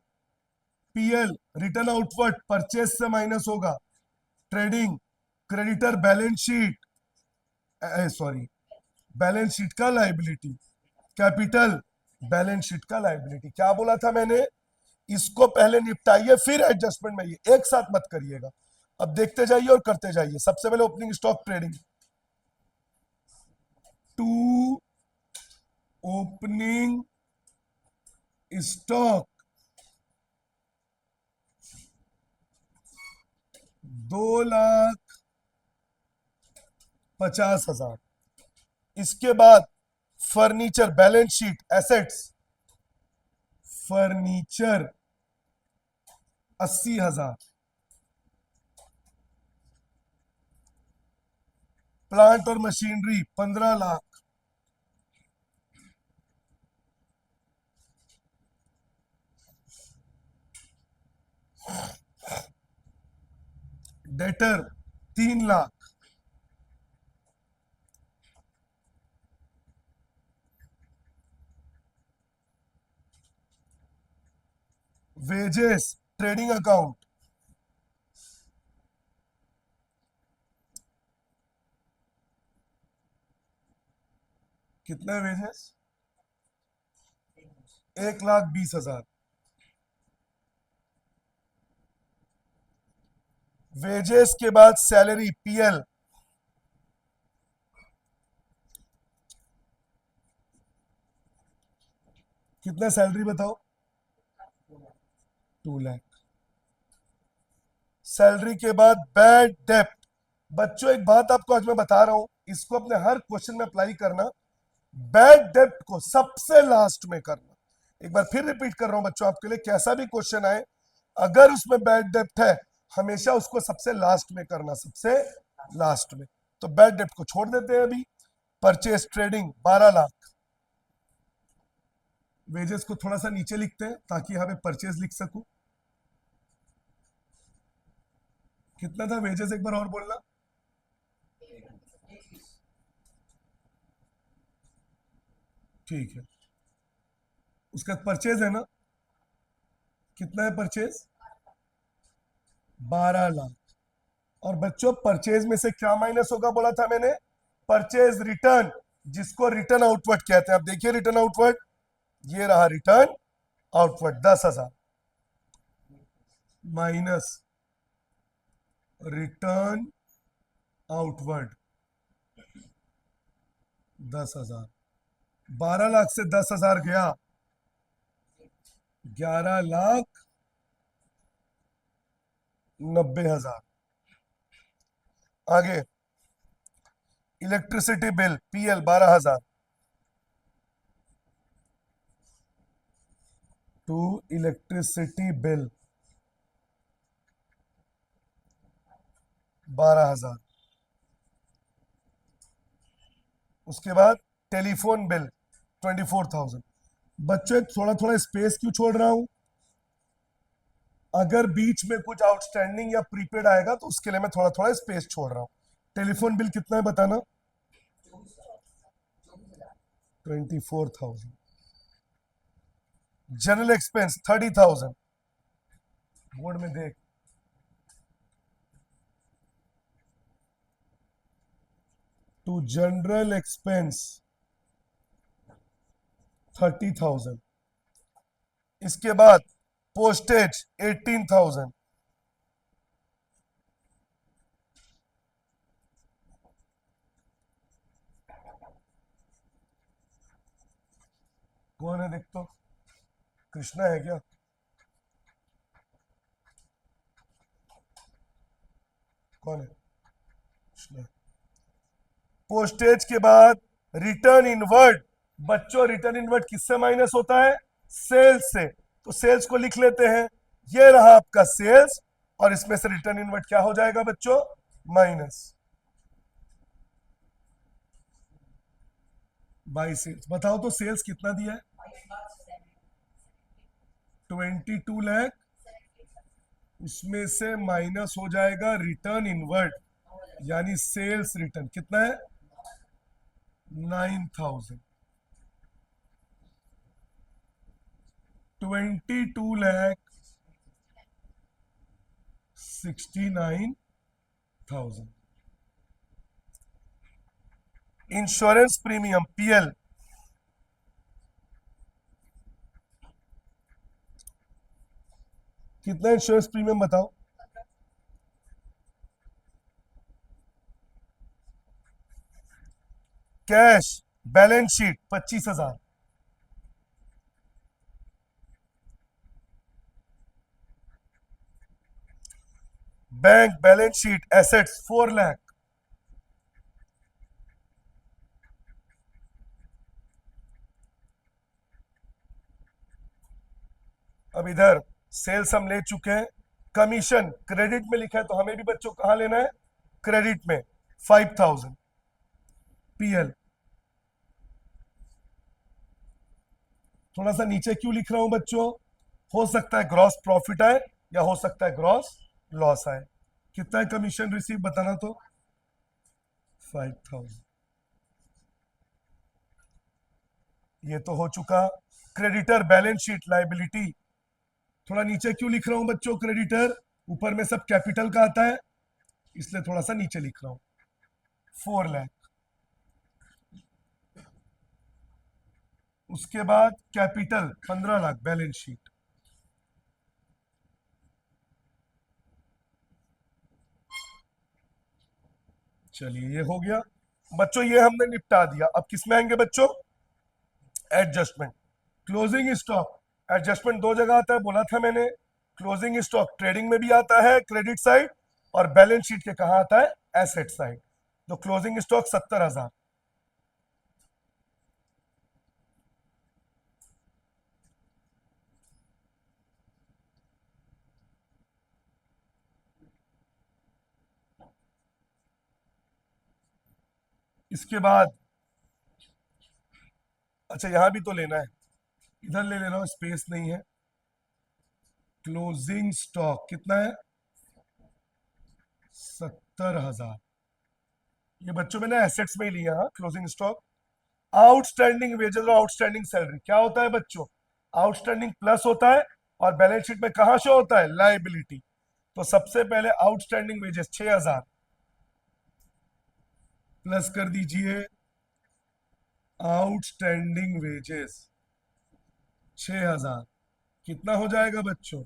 PL. Return outward, purchase से माइनस होगा, trading. Creditor, balance sheet, sorry, balance sheet का liability. Capital, balance sheet का liability. क्या बोला था मैंने? इसको पहले निपटाइए फिर एडजस्टमेंट में, ये एक साथ मत करिएगा। अब देखते जाइए और करते जाइए। सबसे पहले opening stock trading. To opening stock 2,50,000। इसके बाद furniture, balance sheet assets furniture 80,000, plant और machinery 15 lakh, debtor 3 lakh, wages trading account कितना है वेजेस? 1,20,000, वेजेस के बाद सैलरी पीएल कितना, सैलरी बताओ? 2 लाख। सैलरी के बाद बैड डेप्ट। बच्चों एक बात आपको आज मैं बता रहा हूं, इसको अपने हर क्वेश्चन में अप्लाई करना। बैड डेप्ट को सबसे लास्ट में करना। एक बार फिर रिपीट कर रहा हूं बच्चों आपके लिए, कैसा भी क्वेश्चन आए अगर उसमें बैड डेप्ट है हमेशा उसको सबसे लास्ट में करना, सबसे लास्ट में। तो बैड डेप्ट को छोड़ देते हैं अभी। परचेस ट्रेडिंग 12 लाख, वेजेस को थोड़ा सा नीचे लिखते हैं ताकि यहां पे परचेस लिख सकूं। कितना था वेजेस, एक बार और बोलना। ठीक है, उसका परचेज है ना, कितना है परचेज? 12 लाख। और बच्चों परचेज में से क्या माइनस होगा बोला था मैंने? परचेज रिटर्न, जिसको रिटर्न आउटवर्ड कहते हैं। अब देखिए रिटर्न आउटवर्ड, ये रहा return outward 10,000 minus return outward 10,000। 12 lakh से 10,000 गया, 11,90,000। आगे electricity bill PL 12,000 to electricity bill 12,000। उसके बाद टेलीफोन बिल 24,000। बच्चों एक थोड़ा थोड़ा स्पेस क्यों छोड़ रहा हूं? अगर बीच में कुछ आउटस्टैंडिंग या प्रीपेड आएगा तो उसके लिए मैं थोड़ा थोड़ा स्पेस छोड़ रहा हूं। टेलीफोन बिल कितना है बताना? 24,000। जनरल एक्सपेंस 30,000, बोर्ड में देख। To general expense 30,000। इसके बाद पोस्टेज 18,000। कौन है देख तो, कृष्णा है क्या? कौन है कृष्णा? पोस्टेज के बाद रिटर्न इनवर्ड। बच्चों रिटर्न इनवर्ड किससे माइनस होता है? सेल्स से। तो सेल्स को लिख लेते हैं, ये रहा आपका सेल्स, और इसमें से रिटर्न इनवर्ड क्या हो जाएगा बच्चों? Minus by sales. बताओ तो सेल्स कितना दिया है? 22 लाख। उसमें से माइनस हो जाएगा रिटर्न इनवर्ड, यानी सेल्स रिटर्न कितना है? 9,000। 22,69,000। इंश्योरेंस प्रीमियम पीएल कितना? इंश्योरेंस प्रीमियम बताओ। Cash balance sheet 25,000। Bank balance sheet assets 4 lakh. अब इधर सेल्स हम ले चुके हैं, कमीशन क्रेडिट में लिखा है तो हमें भी बच्चों कहां लेना है, क्रेडिट में 5000 पीएल। थोड़ा सा नीचे क्यों लिख रहा हूं बच्चों, हो सकता है ग्रॉस प्रॉफिट आए या हो सकता है ग्रॉस लॉस आए। कितना है कमीशन रिसीव बताना तो, 5000। ये तो हो चुका। क्रेडिटर बैलेंस शीट लाइबिलिटी, थोड़ा नीचे क्यों लिख रहा हूं बच्चों क्रेडिटर, ऊपर में सब कैपिटल का आता है इसलिए थोड़ा सा नीचे लिख रहा हूं, 4 लाख। उसके बाद कैपिटल 15 लाख बैलेंस शीट। चलिए ये हो गया बच्चों, ये हमने निपटा दिया। अब किसमें आएंगे बच्चों, एडजस्टमेंट। क्लोजिंग स्टॉक एडजस्टमेंट दो जगह आता है बोला था मैंने, क्लोजिंग स्टॉक ट्रेडिंग में भी आता है क्रेडिट साइड, और बैलेंस शीट के कहा आता है, एसेट साइड। तो क्लोजिंग स्टॉक 70,000। इसके बाद अच्छा यहां भी तो लेना है, इधर ले रहा हूं स्पेस नहीं है। क्लोजिंग स्टॉक कितना है, 70,000। ये बच्चों मैंने एसेट्स में ही लिया, हाँ क्लोजिंग स्टॉक। आउटस्टैंडिंग वेजेस और आउटस्टैंडिंग सैलरी क्या होता है बच्चों, आउटस्टैंडिंग प्लस होता है और बैलेंस शीट में कहां शो होता है, लाइबिलिटी। तो सबसे पहले आउटस्टैंडिंग वेजेस 6,000 प्लस कर दीजिए आउटस्टैंडिंग वेजेस 6,000, कितना हो जाएगा बच्चों,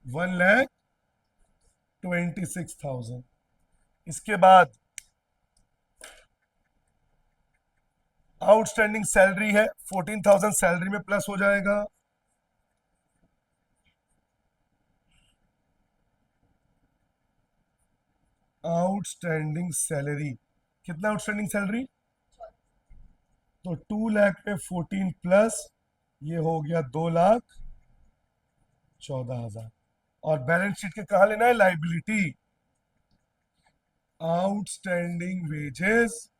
1,26,000। इसके बाद आउटस्टैंडिंग सैलरी है 14,000, सैलरी में प्लस हो जाएगा, आउटस्टैंडिंग सैलरी कितना, आउटस्टैंडिंग सैलरी तो 2 लाख पे 14 प्लस ये हो गया 2,14,000। और बैलेंस शीट के कहा लेना है, liability. Outstanding wages,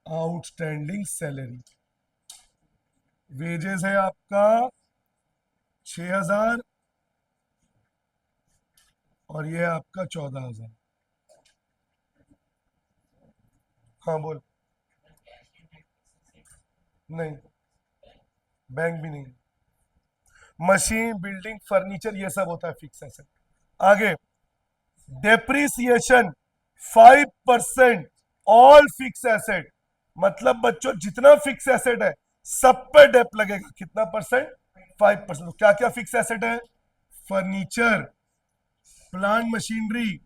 outstanding salary. Wages है आपका 6,000 और ये आपका 14,000। हाँ बोल, नहीं बैंक भी नहीं, मशीन बिल्डिंग फर्नीचर ये सब होता है फिक्स एसेट। आगे डेप्रिसिएशन 5% ऑल फिक्स एसेट, मतलब बच्चों जितना फिक्स एसेट है सब पे डेप लगेगा, कितना परसेंट, 5%। क्या क्या फिक्स एसेट है, फर्नीचर, प्लांट मशीनरी,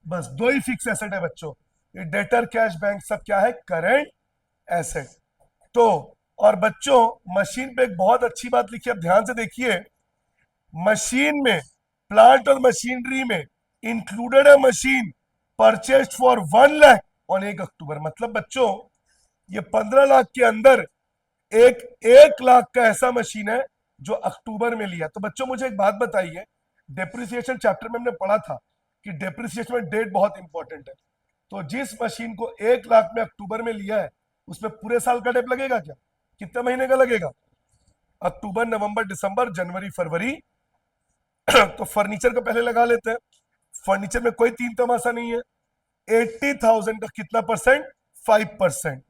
बस दो ही फिक्स एसेट है बच्चों। ये डेटर कैश बैंक सब क्या है, करेंट एसेट। तो और बच्चों मशीन पे एक बहुत अच्छी बात लिखी है, अब ध्यान से देखिए, मशीन में, प्लांट और मशीनरी में इंक्लूडेड है machine purchased for 1 lakh on 1 अक्टूबर। मतलब बच्चों ये 15 लाख के अंदर 1 लाख का ऐसा मशीन है जो अक्टूबर में लिया। तो बच्चों मुझे एक बात बताइए, डेप्रिसिएशन चैप्टर में हमने पढ़ा था कि डेप्रिसिएशन में डेट बहुत इंपॉर्टेंट है। तो जिस मशीन को 1 लाख में अक्टूबर में लिया है उसमें पूरे साल का डेप लगेगा क्या, कितने महीने का लगेगा, अक्टूबर नवंबर दिसंबर जनवरी फरवरी। तो फर्नीचर का पहले लगा लेते हैं, फर्नीचर में कोई तीन तमाशा नहीं है, 80,000 का कितना परसेंट, 5%।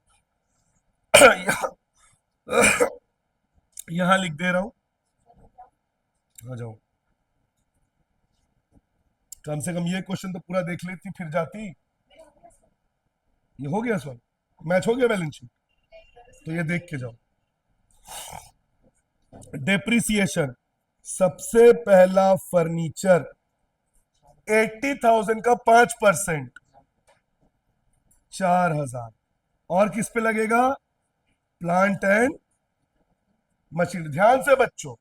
यहां लिख दे रहा हूं, आ जाओ, कम से कम ये क्वेश्चन तो पूरा देख लेती फिर जाती। ये हो गया सवाल, मैच हो गया बैलेंस शीट, तो ये देख के जाओ। डेप्रिसिएशन सबसे पहला फर्नीचर 80,000 का 5%, 4,000। और किस पे लगेगा, प्लांट एंड मशीन। ध्यान से बच्चों,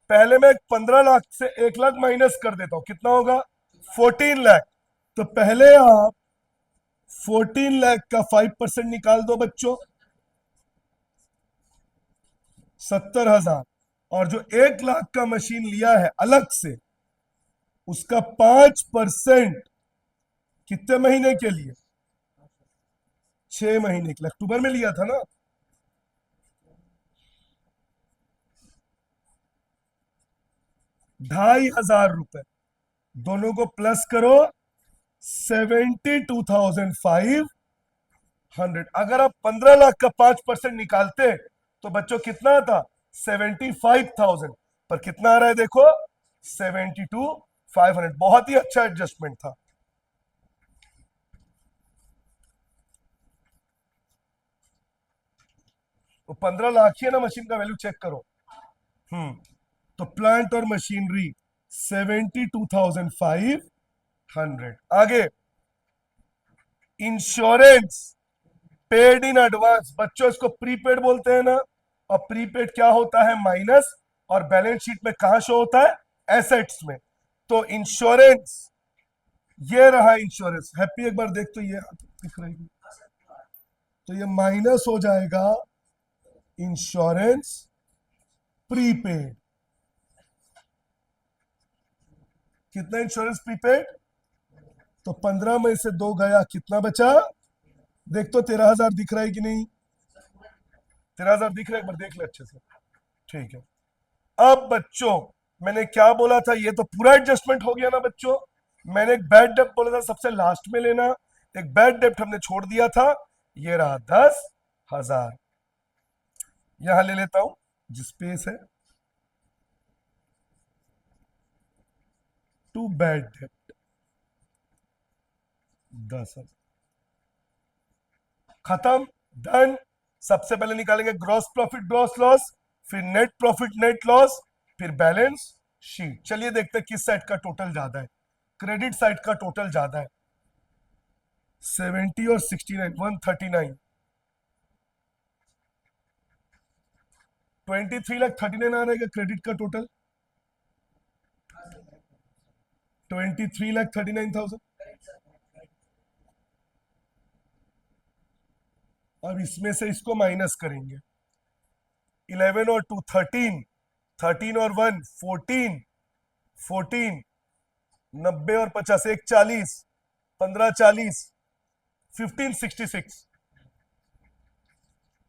पहले मैं 15 लाख से 1 लाख माइनस कर देता हूं, कितना होगा, 14 लाख। तो पहले आप 14 लाख का 5% निकाल दो बच्चों, 70,000। और जो 1 लाख का मशीन लिया है अलग से, उसका 5% कितने महीने के लिए? 6 महीने के लिए। अक्टूबर में लिया था ना। 2,500 रुपए, दोनों को प्लस करो, 72,500। अगर आप 15 लाख का 5% निकालते तो बच्चों कितना आता? 75,000। पर कितना आ रहा है देखो, 72,500। बहुत ही अच्छा एडजस्टमेंट था। तो 15 लाख ही है ना, मशीन का वैल्यू चेक करो। तो प्लांट और मशीनरी 72,500। आगे, इंश्योरेंस पेड इन एडवांस। बच्चों इसको प्रीपेड बोलते हैं ना। और प्रीपेड क्या होता है? माइनस। और बैलेंस शीट में कहां शो होता है? एसेट्स में। तो इंश्योरेंस, ये रहा इंश्योरेंस। हैप्पी एक बार देख तो ये दिख रही है। तो ये माइनस हो जाएगा इंश्योरेंस प्रीपेड। कितना इंश्योरेंस प्रीपेड? तो 15 में से 2 गया, कितना बचा? देख तो 13,000 दिख रहा है कि नहीं? 13,000 दिख रहा है? एक बार देख ले अच्छे से। ठीक है। अब बच्चों, मैंने क्या बोला था? ये तो पूरा एडजस्टमेंट हो गया ना बच्चों। मैंने एक बैड डेप्ट बोला था सबसे लास्ट में लेना। एक बैड डेप्ट हमने छोड़ दिया था। ये रहा 10,000। यहां ले लेता हूं जिस स्पेस है। टू बैड डेप्ट 10,000। खत्म, डन। सबसे पहले निकालेंगे ग्रॉस प्रॉफिट ग्रॉस लॉस, फिर नेट प्रॉफिट नेट लॉस, फिर बैलेंस शीट। चलिए देखते हैं किस साइड का टोटल ज्यादा है। क्रेडिट साइड का टोटल ज्यादा है। 70 और 69, 139। 23,39,000 आ रहेगा क्रेडिट का टोटल। 23,39,000। अब इसमें से इसको माइनस करेंगे। 11 और 2 13, 13 और 1 14, 14, 90 और 50 एक 40, 15 40, 15 66,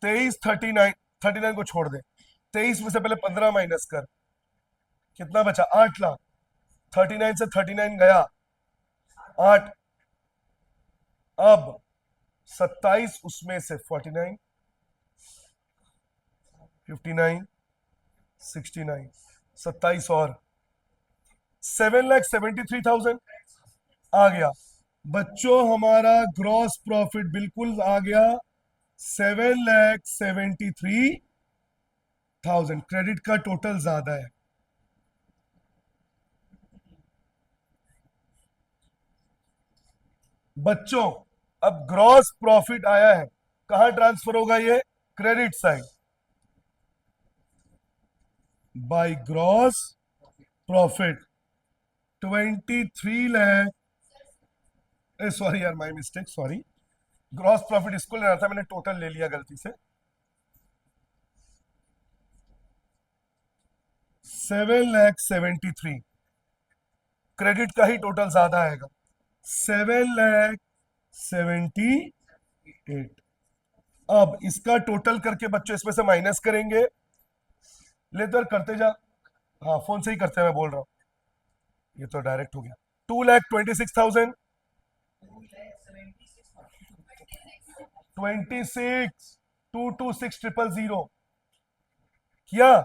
23 39। 39 को छोड़ दे। 23 में से पहले 15 माइनस कर, कितना बचा? 8 लाख। 39 से 39 गया, 8। अब 27 उसमें से 49, 59, 69, 27 और 7,73,000 आ गया। बच्चों हमारा ग्रॉस प्रॉफिट बिल्कुल आ गया 7,73,000। क्रेडिट का टोटल ज्यादा है। बच्चों अब ग्रॉस प्रॉफिट आया है, कहां ट्रांसफर होगा? ये credit side by gross profit 23 lakh. Sorry यार, my mistake, sorry. Gross profit इसको लेना था, मैंने टोटल ले लिया गलती से। 7,73,000। क्रेडिट का ही टोटल ज्यादा आएगा, 7,78,000। अब इसका टोटल करके बच्चों इसमें से माइनस करेंगे। ले तो करते जा। हाँ, फोन से ही करते हैं, मैं बोल रहा हूँ। ये तो डायरेक्ट हो गया। 2,26,000। 26, 226,000 किया,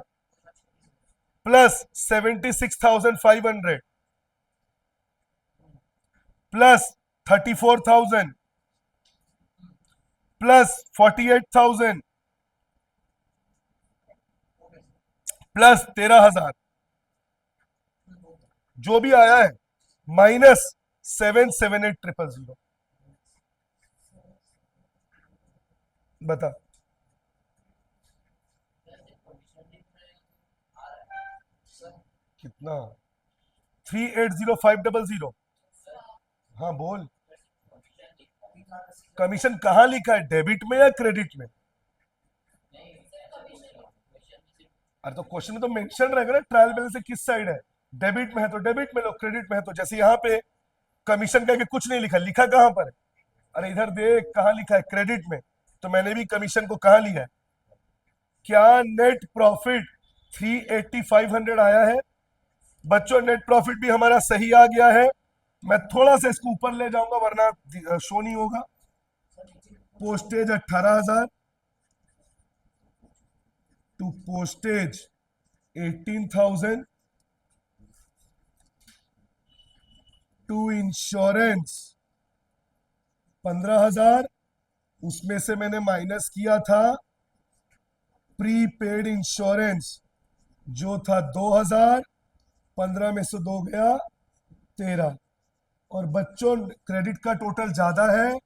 प्लस 76,500, प्लस 34,000, प्लस 48,000, प्लस 13,000, जो भी आया है, माइनस 778,000। बता कितना? 3,80,500। हाँ बोल। कमीशन कहां लिखा है, डेबिट में या क्रेडिट में? अरे तो क्वेश्चन में तो मेंशन रहेगा ना ट्रायल बैलेंस से किस साइड है, डेबिट में है तो डेबिट में लो, क्रेडिट में है तो, जैसे यहाँ पे कमीशन का कुछ नहीं लिखा, लिखा कहां पर है, अरे इधर देख कहां लिखा है, क्रेडिट में, तो मैंने भी कमीशन को कहां लिया है। क्या नेट प्रॉफिट 380,500 आया है बच्चों, नेट प्रॉफिट भी हमारा सही आ गया है। मैं थोड़ा सा इसको ऊपर ले जाऊंगा वरना शो नहीं होगा। Postage 18,000 to postage 18,000 to insurance 15,000, उसमें से मैंने माइनस किया था प्रीपेड इंश्योरेंस जो था 2,000, 15 में से 2 गया 13, और बच्चों क्रेडिट का टोटल ज्यादा है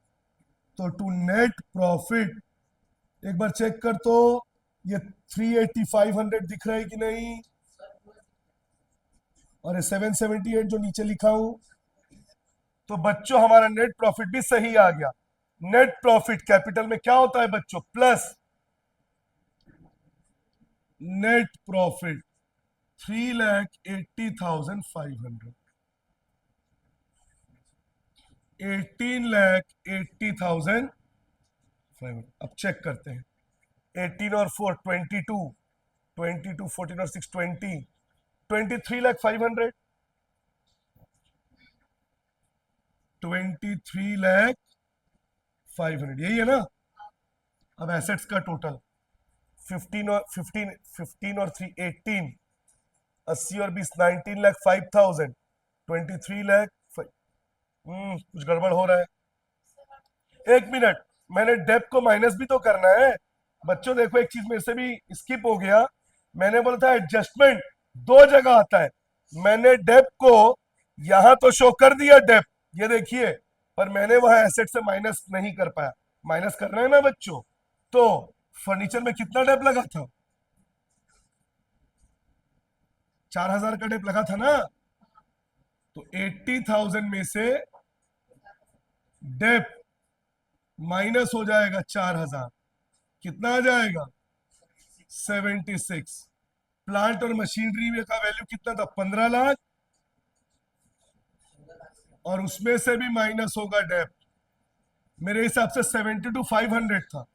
तो टू नेट प्रॉफिट एक बार चेक कर तो ये 380,500 दिख रहा है कि नहीं, और 778 जो नीचे लिखा हूं, तो बच्चों हमारा नेट प्रॉफिट भी सही आ गया। नेट प्रॉफिट कैपिटल में क्या होता है बच्चों, प्लस नेट प्रॉफिट 3,80,500, 18,80,500। अब चेक करते हैं, 18 और 4 22, 22 14 और 6 20, 23,500, 23,500 यही है ना। अब एसेट्स का टोटल 15 और 3 18, 80 और 20 19,05,000, 23,00,000। कुछ गड़बड़ हो रहा है, एक मिनट, मैंने डेप को माइनस भी तो करना है बच्चों। देखो एक चीज मेरे से भी स्किप हो गया, मैंने बोला था एडजस्टमेंट 2 जगह आता है, मैंने डेप को यहां तो शो कर दिया डेप, ये देखिए, पर मैंने वहां एसेट से माइनस नहीं कर पाया। माइनस करना है ना बच्चों, तो फर्नीचर में कितना डेप लगा था, 4,000 का डेप लगा था ना, तो 80,000 में से डेप माइनस हो जाएगा 4,000, कितना आ जाएगा 76। प्लांट और मशीनरी का वैल्यू कितना था 15 लाख, और उसमें से भी माइनस होगा डेप, मेरे हिसाब से 72,500 था,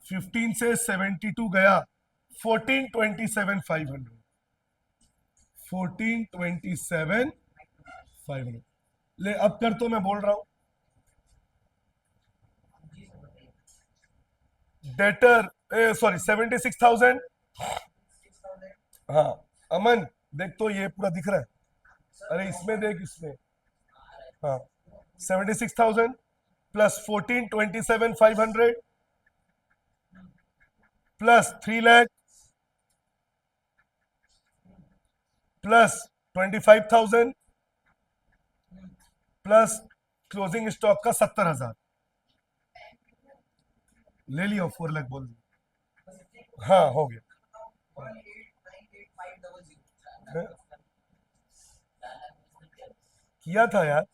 15 से 72 गया 14,27,500, 14,27,500। ले अब कर तो, मैं बोल रहा हूं डेटर सॉरी 76,000। हाँ अमन देख तो ये पूरा दिख रहा है, अरे इसमें देख इसमें, हाँ 76,000 plus 14,27,500 plus 3 lakh plus 25,000 plus closing stock का 70,000, ले लियो 4 लाख बोल दिया, हाँ हो गया। किया था यार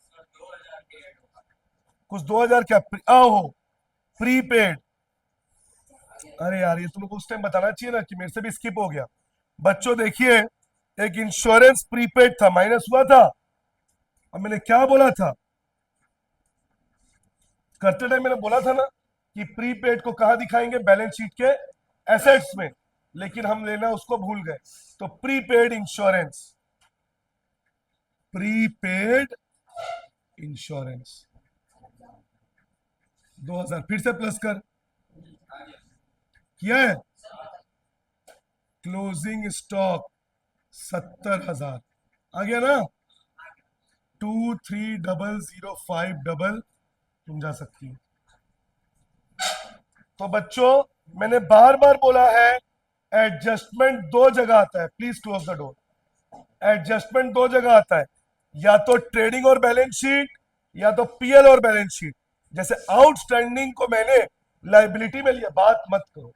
कुछ 2,000 क्या आओ प्रीपेड, अरे यार ये तुमको उस टाइम बताना चाहिए ना कि मेरे से भी स्किप हो गया। बच्चों देखिए एक इंश्योरेंस प्रीपेड था, माइनस हुआ था, अब मैंने क्या बोला था, करते टाइम मैंने बोला था ना कि प्रीपेड को कहा दिखाएंगे, बैलेंस शीट के एसेट्स में, लेकिन हम लेना उसको भूल गए। तो प्रीपेड इंश्योरेंस, प्रीपेड इंश्योरेंस 2,000 फिर से प्लस कर, किया है, क्लोजिंग स्टॉक 70,000 आ गया ना, 23,005 तुम जा सकती हो। तो बच्चों मैंने बार बार बोला है एडजस्टमेंट 2 जगह आता है, please close the door. Adjustment 2 जगह आता है, या तो ट्रेडिंग और बैलेंस शीट, या तो पीएल और बैलेंस शीट। जैसे आउटस्टैंडिंग को मैंने लाइबिलिटी में लिया, बात मत करो,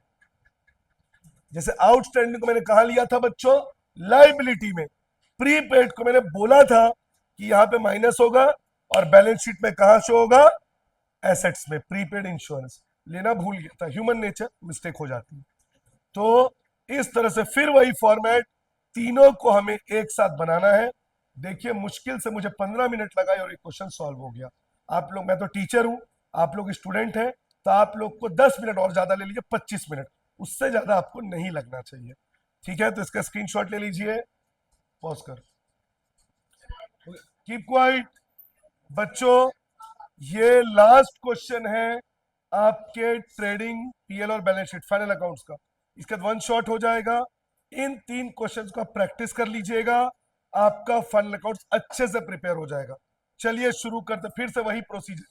जैसे आउटस्टैंडिंग को मैंने कहा लिया था बच्चों, लाइबिलिटी में। प्रीपेड को मैंने बोला था कि यहां पे माइनस होगा, और बैलेंस शीट में कहां शो होगा, एसेट्स में। प्रीपेड इंश्योरेंस लेना भूल गया था, ह्यूमन नेचर, मिस्टेक हो जाती है। तो इस तरह से फिर वही फॉर्मेट, तीनों को हमें एक साथ बनाना है। देखिए मुश्किल से मुझे 15 मिनट लगाए और एक क्वेश्चन सॉल्व हो गया। आप लोग, मैं तो टीचर हूं, आप लोग स्टूडेंट हैं, तो आप लोग को 10 मिनट और ज्यादा ले लीजिए, 25 मिनट, उससे ज्यादा आपको नहीं लगना चाहिए। ठीक है, तो इसका स्क्रीनशॉट ले लीजिए, पॉज कर, कीप क्वाइट। बच्चों ये लास्ट क्वेश्चन है आपके ट्रेडिंग पीएल और बैलेंस शीट फाइनल अकाउंट्स का, इसके बाद वन शॉट हो जाएगा। इन 3 क्वेश्चंस का प्रैक्टिस कर लीजिएगा, आपका फाइनल अकाउंट्स अच्छे से प्रिपेयर हो जाएगा। चलिए शुरू करते, फिर से वही procedure,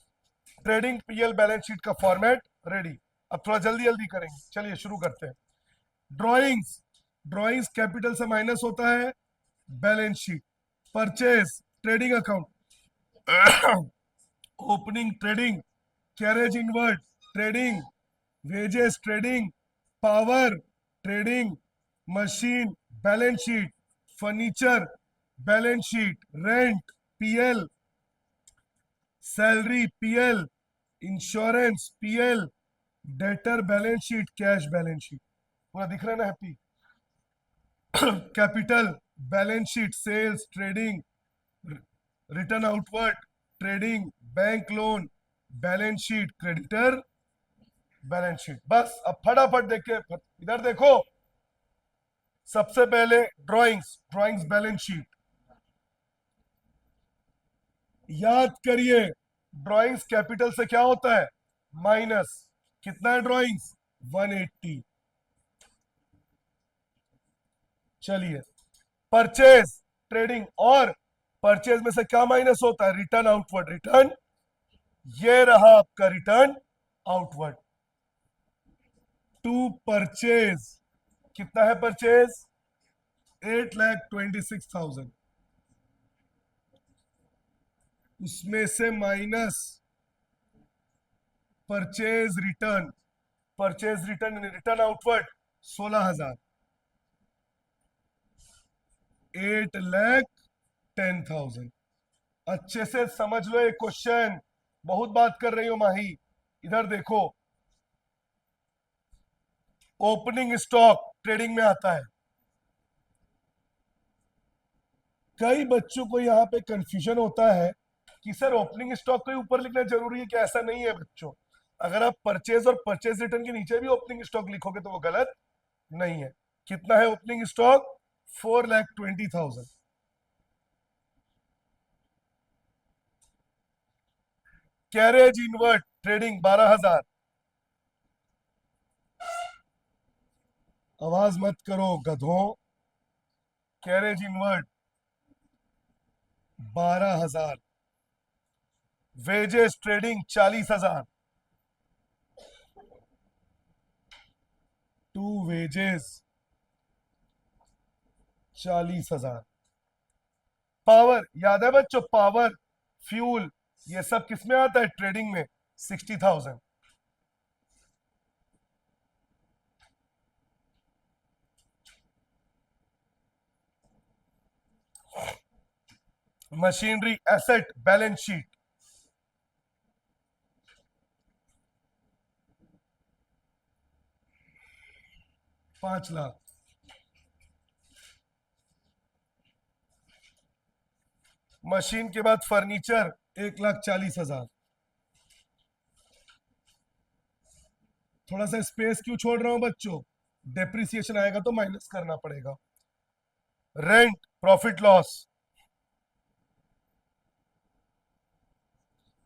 trading PL balance sheet का फॉर्मेट रेडी। अब थोड़ा जल्दी जल्दी करेंगे, चलिए शुरू करते हैं। ड्रॉइंग्स, ड्रॉइंग्स कैपिटल से माइनस होता है, balance sheet, purchase trading account, opening trading, carriage inward trading, wages trading, power trading, machine balance sheet, furniture balance sheet, rent PL, salary PL, insurance PL, debtor balance sheet, cash balance sheet. पूरा दिख रहा है ना happy? Capital balance sheet, sales trading, return outward trading, bank loan balance sheet, creditor balance sheet. बस अब फटाफट देखे, इधर देखो, सबसे पहले ड्राइंग्स, ड्राइंग्स बैलेंस शीट। याद करिए ड्राइंग्स कैपिटल से क्या होता है? माइनस। कितना है ड्राइंग्स? 180। चलिए परचेज ट्रेडिंग, और परचेज में से क्या माइनस होता है? रिटर्न आउटवर्ड, रिटर्न, ये रहा आपका रिटर्न आउटवर्ड। टू परचेज, कितना है परचेज? 8,26,000, उसमें से minus purchase return, purchase return return outward 16,000, 8,10,000। अच्छे से समझ लो ये क्वेश्चन, बहुत बात कर रही हो माही। इधर देखो, ओपनिंग स्टॉक ट्रेडिंग में आता है। कई बच्चों को यहाँ पे कंफ्यूजन होता है कि सर ओपनिंग स्टॉक को ही ऊपर लिखना जरूरी है कि? ऐसा नहीं है बच्चों, अगर आप परचेज और परचेज रिटर्न के नीचे भी ओपनिंग स्टॉक लिखोगे तो वो गलत नहीं है। कितना है opening stock? 4,20,000। Carriage inward trading 12,000। आवाज मत करो गधों, carriage inward 12,000। Wages trading 40,000, to wages 40,000। Power याद है बच्चों, पावर फ्यूल ये सब किसमें आता है? ट्रेडिंग में 60,000। Machinery asset balance sheet, ₹5,00,000। Machine के बाद फर्नीचर 1,40,000। थोड़ा सा स्पेस क्यों छोड़ रहा हूं बच्चों? डेप्रिसिएशन आएगा तो माइनस करना पड़ेगा। रेंट प्रॉफिट लॉस,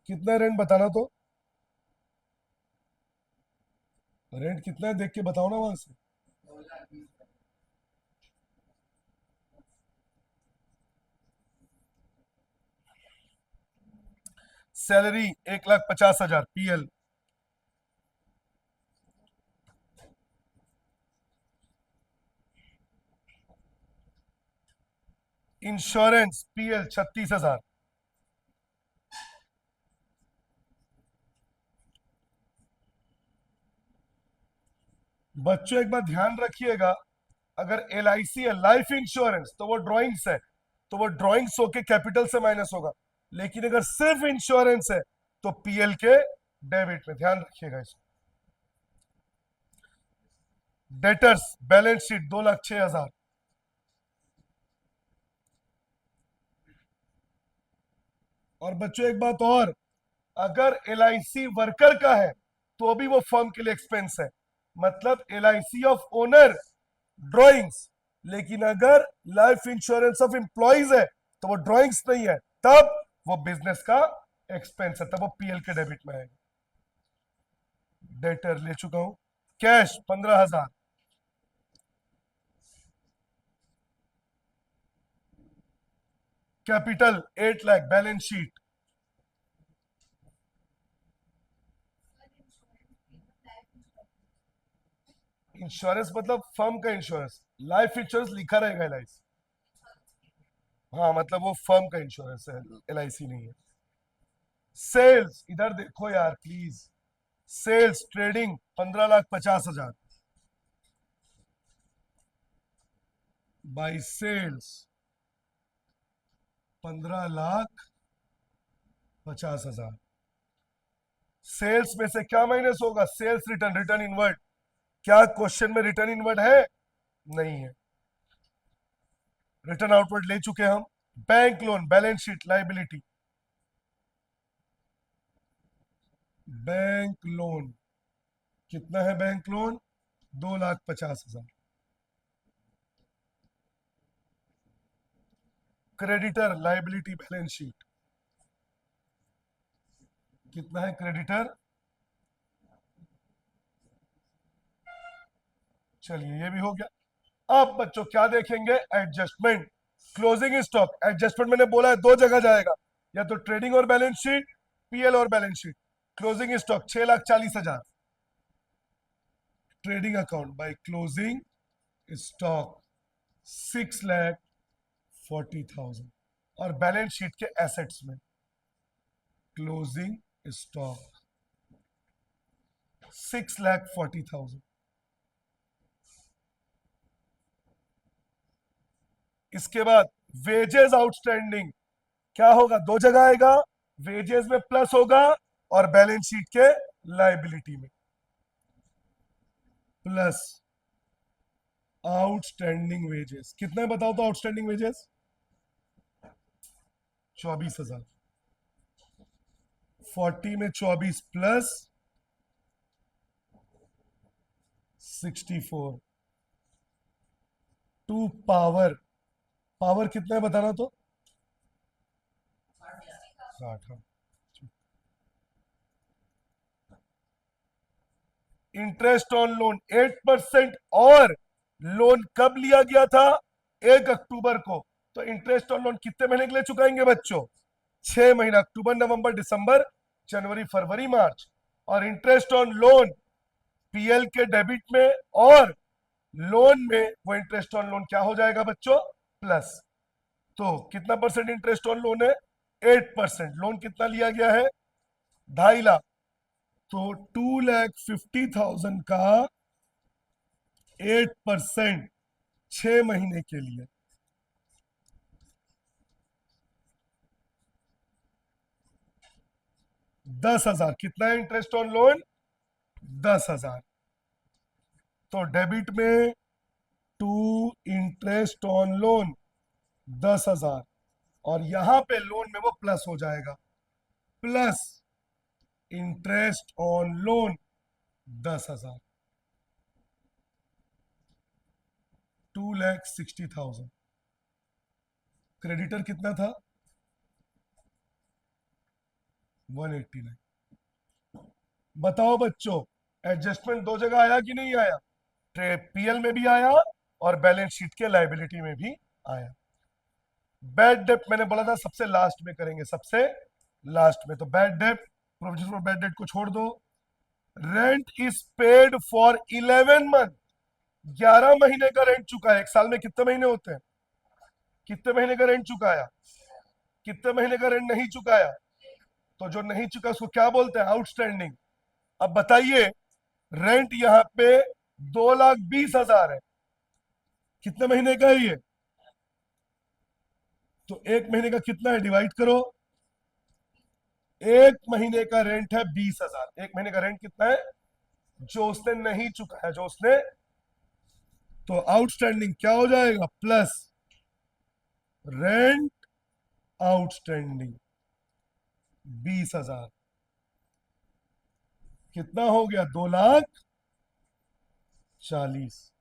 कितना रेंट बताना तो, रेंट कितना है देख के बताओ ना वहां से। Salary 1,50,000 PL. Insurance PL 36,000। बच्चों एक बात ध्यान रखिएगा, अगर एलआईसी है लाइफ इंश्योरेंस तो वो ड्रॉइंग्स है, तो वो ड्रॉइंग्स होके कैपिटल से माइनस होगा। लेकिन अगर सिर्फ इंश्योरेंस है तो पीएल के डेबिट में, ध्यान रखिएगा इसको। Debtors balance sheet 2,06,000। और बच्चों एक बात और, अगर LIC वर्कर का है तो भी वो फर्म के लिए एक्सपेंस है, मतलब LIC ऑफ ओनर ड्रॉइंग्स, लेकिन अगर लाइफ इंश्योरेंस ऑफ एम्प्लॉइज है तो वो ड्रॉइंग्स नहीं है, तब वो बिजनेस का एक्सपेंस है, तब वो PL के डेबिट में आएगा। डेटर ले चुका हूं। Cash 15,000। Capital 8 lakh balance sheet. Insurance मतलब फर्म का इंश्योरेंस, लाइफ इंश्योरेंस लिखा रहेगा LIC। हाँ मतलब वो फर्म का इंश्योरेंस है, LIC नहीं है। सेल्स इधर देखो यार please, sales trading 15,50,000 by sales 15,50,000। Sales में से क्या माइनस होगा? Sales return, return inward. क्या क्वेश्चन में रिटर्न इनवर्ड है? नहीं है। रिटर्न आउटवर्ड ले चुके हम। Bank loan balance sheet liability. Bank loan कितना है? Bank loan 2,50,000। Creditor liability balance sheet कितना है? क्रेडिटर, चलिए ये भी हो गया। अब बच्चों क्या देखेंगे? एडजस्टमेंट। क्लोजिंग स्टॉक एडजस्टमेंट मैंने बोला है दो जगह जाएगा, या तो ट्रेडिंग और बैलेंस शीट, PL और balance sheet. Closing stock 6,40,000। Trading account by closing stock 6,40,000। और बैलेंस शीट के एसेट्स में क्लोजिंग स्टॉक 6,40,000। इसके बाद वेजेस आउटस्टैंडिंग क्या होगा? दो जगह आएगा, वेजेस में प्लस होगा और बैलेंस शीट के लाइबिलिटी में प्लस। आउटस्टैंडिंग वेजेस कितना है बताओ तो? Outstanding wages 24,000। 40 में 24 प्लस 64 टू पावर, पावर कितना है बताना तो? 60। हाँ। Interest on loan 8%। और लोन कब लिया गया था? 1 अक्टूबर को। तो इंटरेस्ट ऑन लोन कितने महीने के लिए चुकाएंगे बच्चों? 6 महीना, अक्टूबर नवंबर दिसंबर जनवरी फरवरी मार्च। और इंटरेस्ट ऑन लोन PL के डेबिट में और लोन में वो इंटरेस्ट ऑन लोन क्या हो जाएगा बच्चों? प्लस। तो कितना परसेंट इंटरेस्ट ऑन लोन है? 8%। लोन कितना लिया गया है? 2.5 लाख। तो 2,50,000 का 8% 6 महीने के लिए 10,000। कितना है इंटरेस्ट ऑन लोन? 10,000। तो डेबिट में टू इंटरेस्ट ऑन लोन 10,000, और यहां पे लोन में वो प्लस हो जाएगा, plus interest on loan 10,000। 2,60,000। Creditor कितना था? 189। बताओ बच्चों, एडजस्टमेंट दो जगह आया कि नहीं आया? PL में भी आया और बैलेंस शीट के लाइबिलिटी में भी आया। बैड डेप्ट मैंने बोला था सबसे लास्ट में करेंगे, सबसे लास्ट में। तो बैड डेप्ट, प्रोविजन फॉर बैड डेट को छोड़ दो। Rent is paid for 11 month. 11 महीने का रेंट चुका है। एक साल में कितने महीने होते हैं? कितने महीने का रेंट चुकाया? कितने महीने का रेंट नहीं चुकाया? तो जो नहीं चुका उसको क्या बोलते हैं? आउटस्टैंडिंग। अब बताइए, रेंट यहां पे 2,20,000 है। कितने महीने का है ये? तो 1 महीने का कितना है? डिवाइड करो। 1 महीने का रेंट है 20,000। 1 महीने का रेंट कितना है जो उसने नहीं चुकाया, जो उसने तो आउटस्टैंडिंग क्या हो जाएगा, प्लस रेंट आउटस्टैंडिंग 20,000, कितना हो गया, 2,40,000।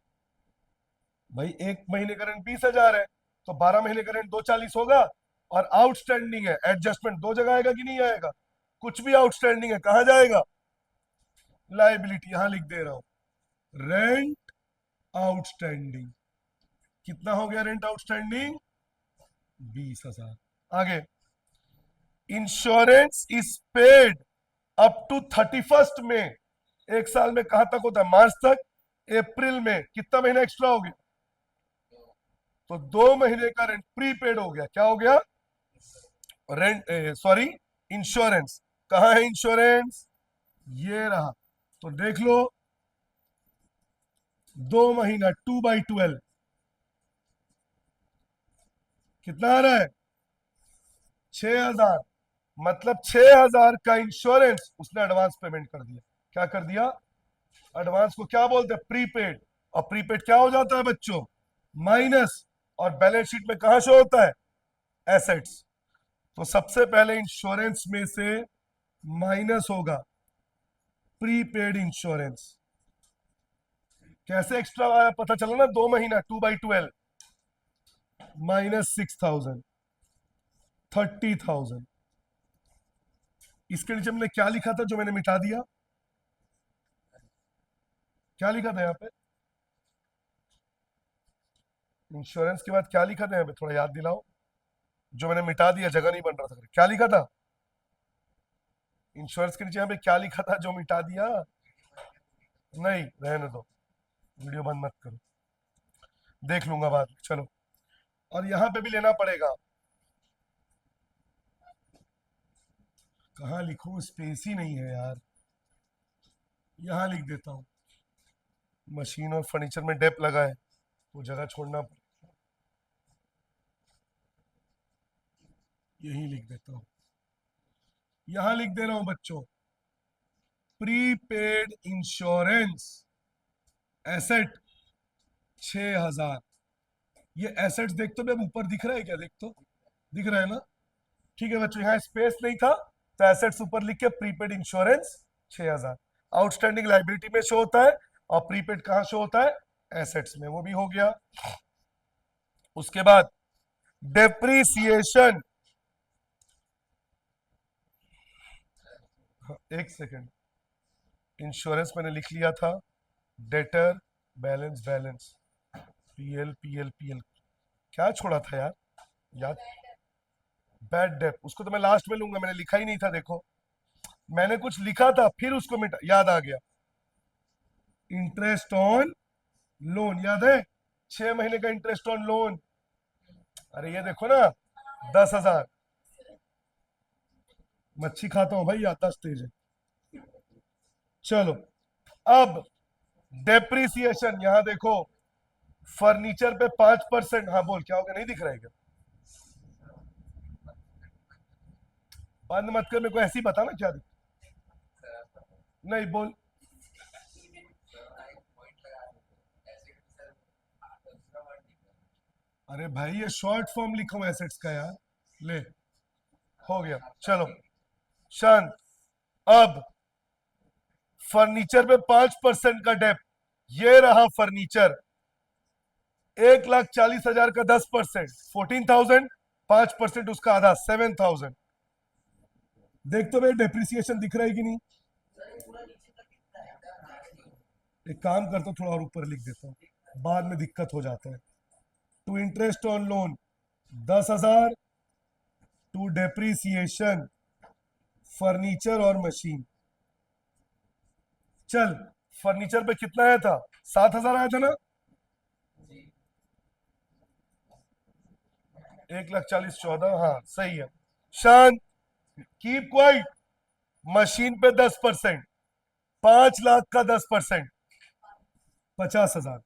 भाई एक महीने का रेंट 20,000 है, तो 12 महीने का रेंट 240 होगा। और आउटस्टैंडिंग है, एडजस्टमेंट दो जगह आएगा कि नहीं आएगा, कुछ भी आउटस्टैंडिंग है कहां जाएगा, लाइबिलिटी, यहां लिख दे रहा हूं रेंट आउटस्टैंडिंग। कितना हो गया रेंट आउटस्टैंडिंग, 20,000। आगे, insurance is paid up to 31 में, एक साल में कहां तक होता है, मार्च तक। अप्रैल में कितना महीना एक्स्ट्रा हो गया, तो 2 महीने का रेंट प्रीपेड हो गया। क्या हो गया, रेंट, सॉरी, इंश्योरेंस। कहां है इंश्योरेंस, ये रहा। तो देख लो, 2 महीना 2/12 कितना आ रहा है, 6,000। मतलब 6,000 का इंश्योरेंस उसने एडवांस पेमेंट कर दिया। क्या कर दिया, एडवांस को क्या बोलते हैं, प्रीपेड। और प्रीपेड क्या हो जाता है बच्चों, माइनस। और बैलेंस शीट में कहां शो होता है, एसेट्स। तो सबसे पहले इंश्योरेंस में से माइनस होगा प्रीपेड इंश्योरेंस। कैसे एक्स्ट्रा आया पता चला ना, 2 महीना 2/12 -6,000, 30,000। इसके नीचे मैंने क्या लिखा था जो मैंने मिटा दिया, क्या लिखा था यहाँ पे, इंश्योरेंस के बाद क्या लिखा था यहाँ पे, थोड़ा याद दिलाओ, जो मैंने मिटा दिया, जगह नहीं बन रहा था, क्या लिखा था इंश्योरेंस के नीचे, यहाँ पे क्या लिखा था जो मिटा दिया, नहीं रहने दो, वीडियो बंद मत करो, देख लूंगा बाद में, चलो। और यहाँ पे भी लेना पड़ेगा, कहाँ लिखूं, स्पेस ही नहीं है यार, यहाँ लिख देता हूँ। मशीन और फर्नीचर में डेप लगा है, वो जगह छोड़ना, यही लिख देता हूँ, यहां लिख दे रहा हूं बच्चों, प्रीपेड इंश्योरेंस एसेट 6,000। ये एसेट्स देख तो मैं ऊपर दिख रहा है क्या, देख तो दिख रहा है ना, ठीक है बच्चों, यहाँ स्पेस नहीं था तो एसेट्स ऊपर लिख के प्रीपेड इंश्योरेंस 6,000। आउटस्टैंडिंग लाइबिलिटी में शो होता है, और प्रीपेड कहां शो होता है, एसेट्स में, वो भी हो गया। उसके बाद डेप्रीसिएशन, एक सेकेंड, इंश्योरेंस मैंने लिख लिया था, debtor, balance balance, PL PL PL, क्या छोड़ा था यार, याद, बैड डेप, उसको तो मैं लास्ट में लूंगा, मैंने लिखा ही नहीं था, देखो मैंने कुछ लिखा था फिर उसको मिटा, याद आ गया, इंटरेस्ट ऑन लोन, याद है, 6 महीने का इंटरेस्ट ऑन लोन, अरे ये देखो ना, 10,000। मच्छी खाता हूं भाई, याददाश्त तेज है। चलो, अब डेप्रीसिएशन, यहां देखो, फर्नीचर पे 5%, हाँ बोल क्या हो गया, नहीं दिख रहा है क्या, बंद मत कर, मेरे को ऐसे ही बता ना क्या दिख, नहीं बोल, अरे भाई ये शॉर्ट फॉर्म लिखा हूं एसेट्स का यार, ले, हो गया, चलो शांत। अब फर्नीचर पे 5% का डेप, ये रहा फर्नीचर, 1,40,000 का 10%, 14,000, 5% उसका आधा 7,000। देख तो मेरे डेप्रिसिएशन दिख रहा है कि नहीं, एक काम करता हूँ, थोड़ा और ऊपर लिख देता हूँ, बाद में दिक्कत हो जाता है। To interest on loan 10,000, to depreciation furniture और मशीन। चल, फर्नीचर पे कितना आया था, 7,000 आया था ना, 1,40,000, 14, हाँ सही है, शांत, कीप क्वाइट। मशीन पे 10%, 5,00,000 का 10%, 50,000।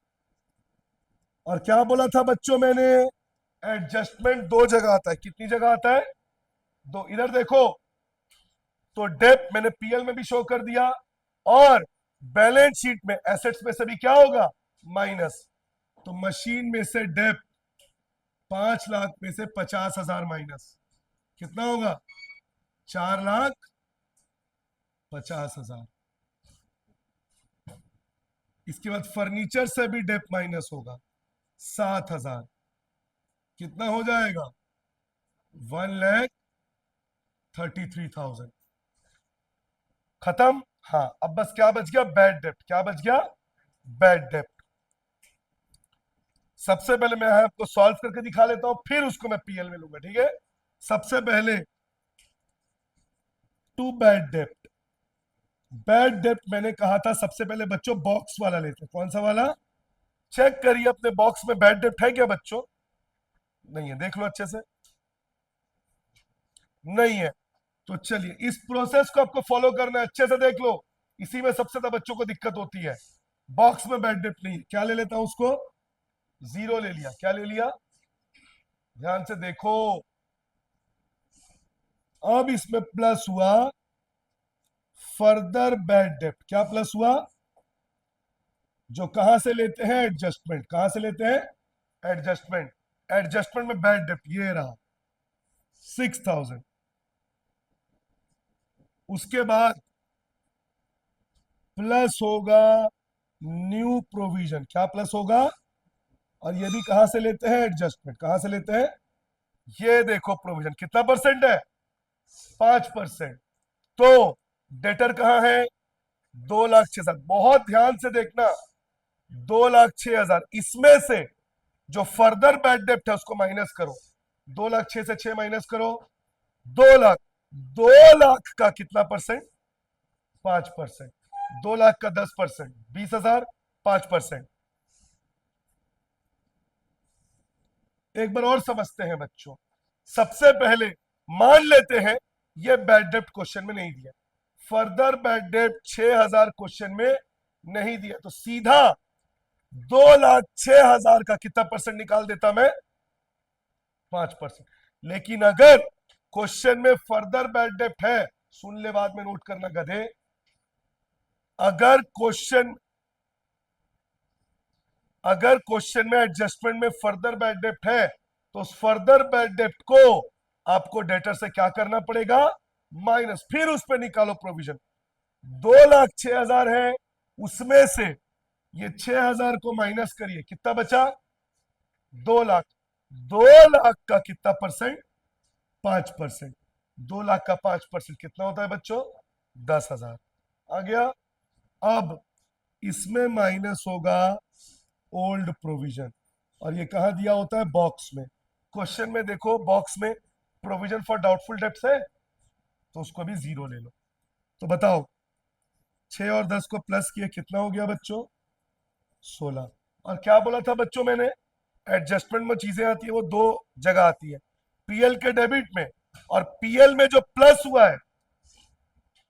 और क्या बोला था बच्चों मैंने, एडजस्टमेंट दो जगह आता है, कितनी जगह आता है, दो, इधर देखो, तो डेप मैंने पीएल में भी शो कर दिया, और बैलेंस शीट में एसेट्स में से भी क्या होगा, माइनस। तो मशीन में से डेप्थ 5 लाख में से 50,000 माइनस कितना होगा? 4,50,000। इसके बाद फर्नीचर से भी डेप्थ माइनस होगा 7,000। कितना हो जाएगा? 1,33,000। खत्म। हाँ, अब बस क्या बच गया? बैड डेप्ट। क्या बच गया? बैड डेप्ट। सबसे पहले मैं आपको सॉल्व करके दिखा लेता हूं, फिर उसको मैं पीएल में लूंगा, ठीक है? सबसे पहले टू बैड डेप्ट। बैड डेप्ट मैंने कहा था सबसे पहले बच्चों बॉक्स वाला लेते हैं। कौन सा वाला? चेक करिए अपने बॉक्स में बैड डेप्ट है क्या बच्चों? नहीं है, देख लो अच्छे से। नहीं है तो चलिए इस प्रोसेस को आपको फॉलो करना है, अच्छे से देख लो। इसी में सबसे ज्यादा बच्चों को दिक्कत होती है। बॉक्स में बैड डेप्ट नहीं है, क्या ले लेता हूं उसको? जीरो ले लिया। क्या ले लिया? ध्यान से देखो। अब इसमें प्लस हुआ फर्दर बैड डेप्ट। क्या प्लस हुआ? जो कहां से लेते हैं? एडजस्टमेंट। कहां से लेते हैं? एडजस्टमेंट। एडजस्टमेंट में बैड डेप्ट ये रहा 6,000। उसके बाद प्लस होगा न्यू प्रोविजन। क्या प्लस होगा? और ये भी कहां से लेते हैं? एडजस्टमेंट। कहां से लेते हैं? ये देखो प्रोविजन कितना परसेंट है? 5%। तो डेटर कहां है? 2,06,000। बहुत ध्यान से देखना, 2,06,000। इसमें से जो फर्दर बैड डेप्ट है उसको माइनस करो। 2,06,000 से 6 माइनस करो, 2 लाख। 2 लाख का कितना परसेंट? 5%। 2 लाख का 10%, 20,000। 5%। एक बार और समझते हैं बच्चों। सबसे पहले मान लेते हैं ये बैड डेप्ट क्वेश्चन में नहीं दिया, फर्दर बैड डेप्ट 6,000 क्वेश्चन में नहीं दिया, तो सीधा 2,06,000 का कितना परसेंट निकाल देता मैं? 5%। लेकिन अगर क्वेश्चन में फर्दर बैड डेप्ट है, सुन ले, बाद में नोट करना गधे। अगर क्वेश्चन में एडजस्टमेंट में फर्दर बैड डेप्ट है, तो उस फर्दर बैड डेप्ट को आपको डेटर से क्या करना पड़ेगा? माइनस। फिर उस पर निकालो प्रोविजन। 2,06,000 है, उसमें से ये 6,000 को माइनस करिए, कितना बचा? 2 लाख। 2 लाख का कितना परसेंट? 5%। 2 लाख का 5% कितना होता है बच्चों? 10,000। आ गया। अब इसमें माइनस होगा ओल्ड प्रोविजन, और ये कहां दिया होता है? बॉक्स में। क्वेश्चन में देखो बॉक्स में प्रोविजन फॉर डाउटफुल डेप्ट्स है, तो उसको भी जीरो ले लो। तो बताओ 6 और 10 को प्लस किए कितना हो गया बच्चों? 16। और क्या बोला था बच्चों मैंने? एडजस्टमेंट में चीजें आती है वो दो जगह आती है, पीएल के डेबिट में, और पीएल में जो प्लस हुआ है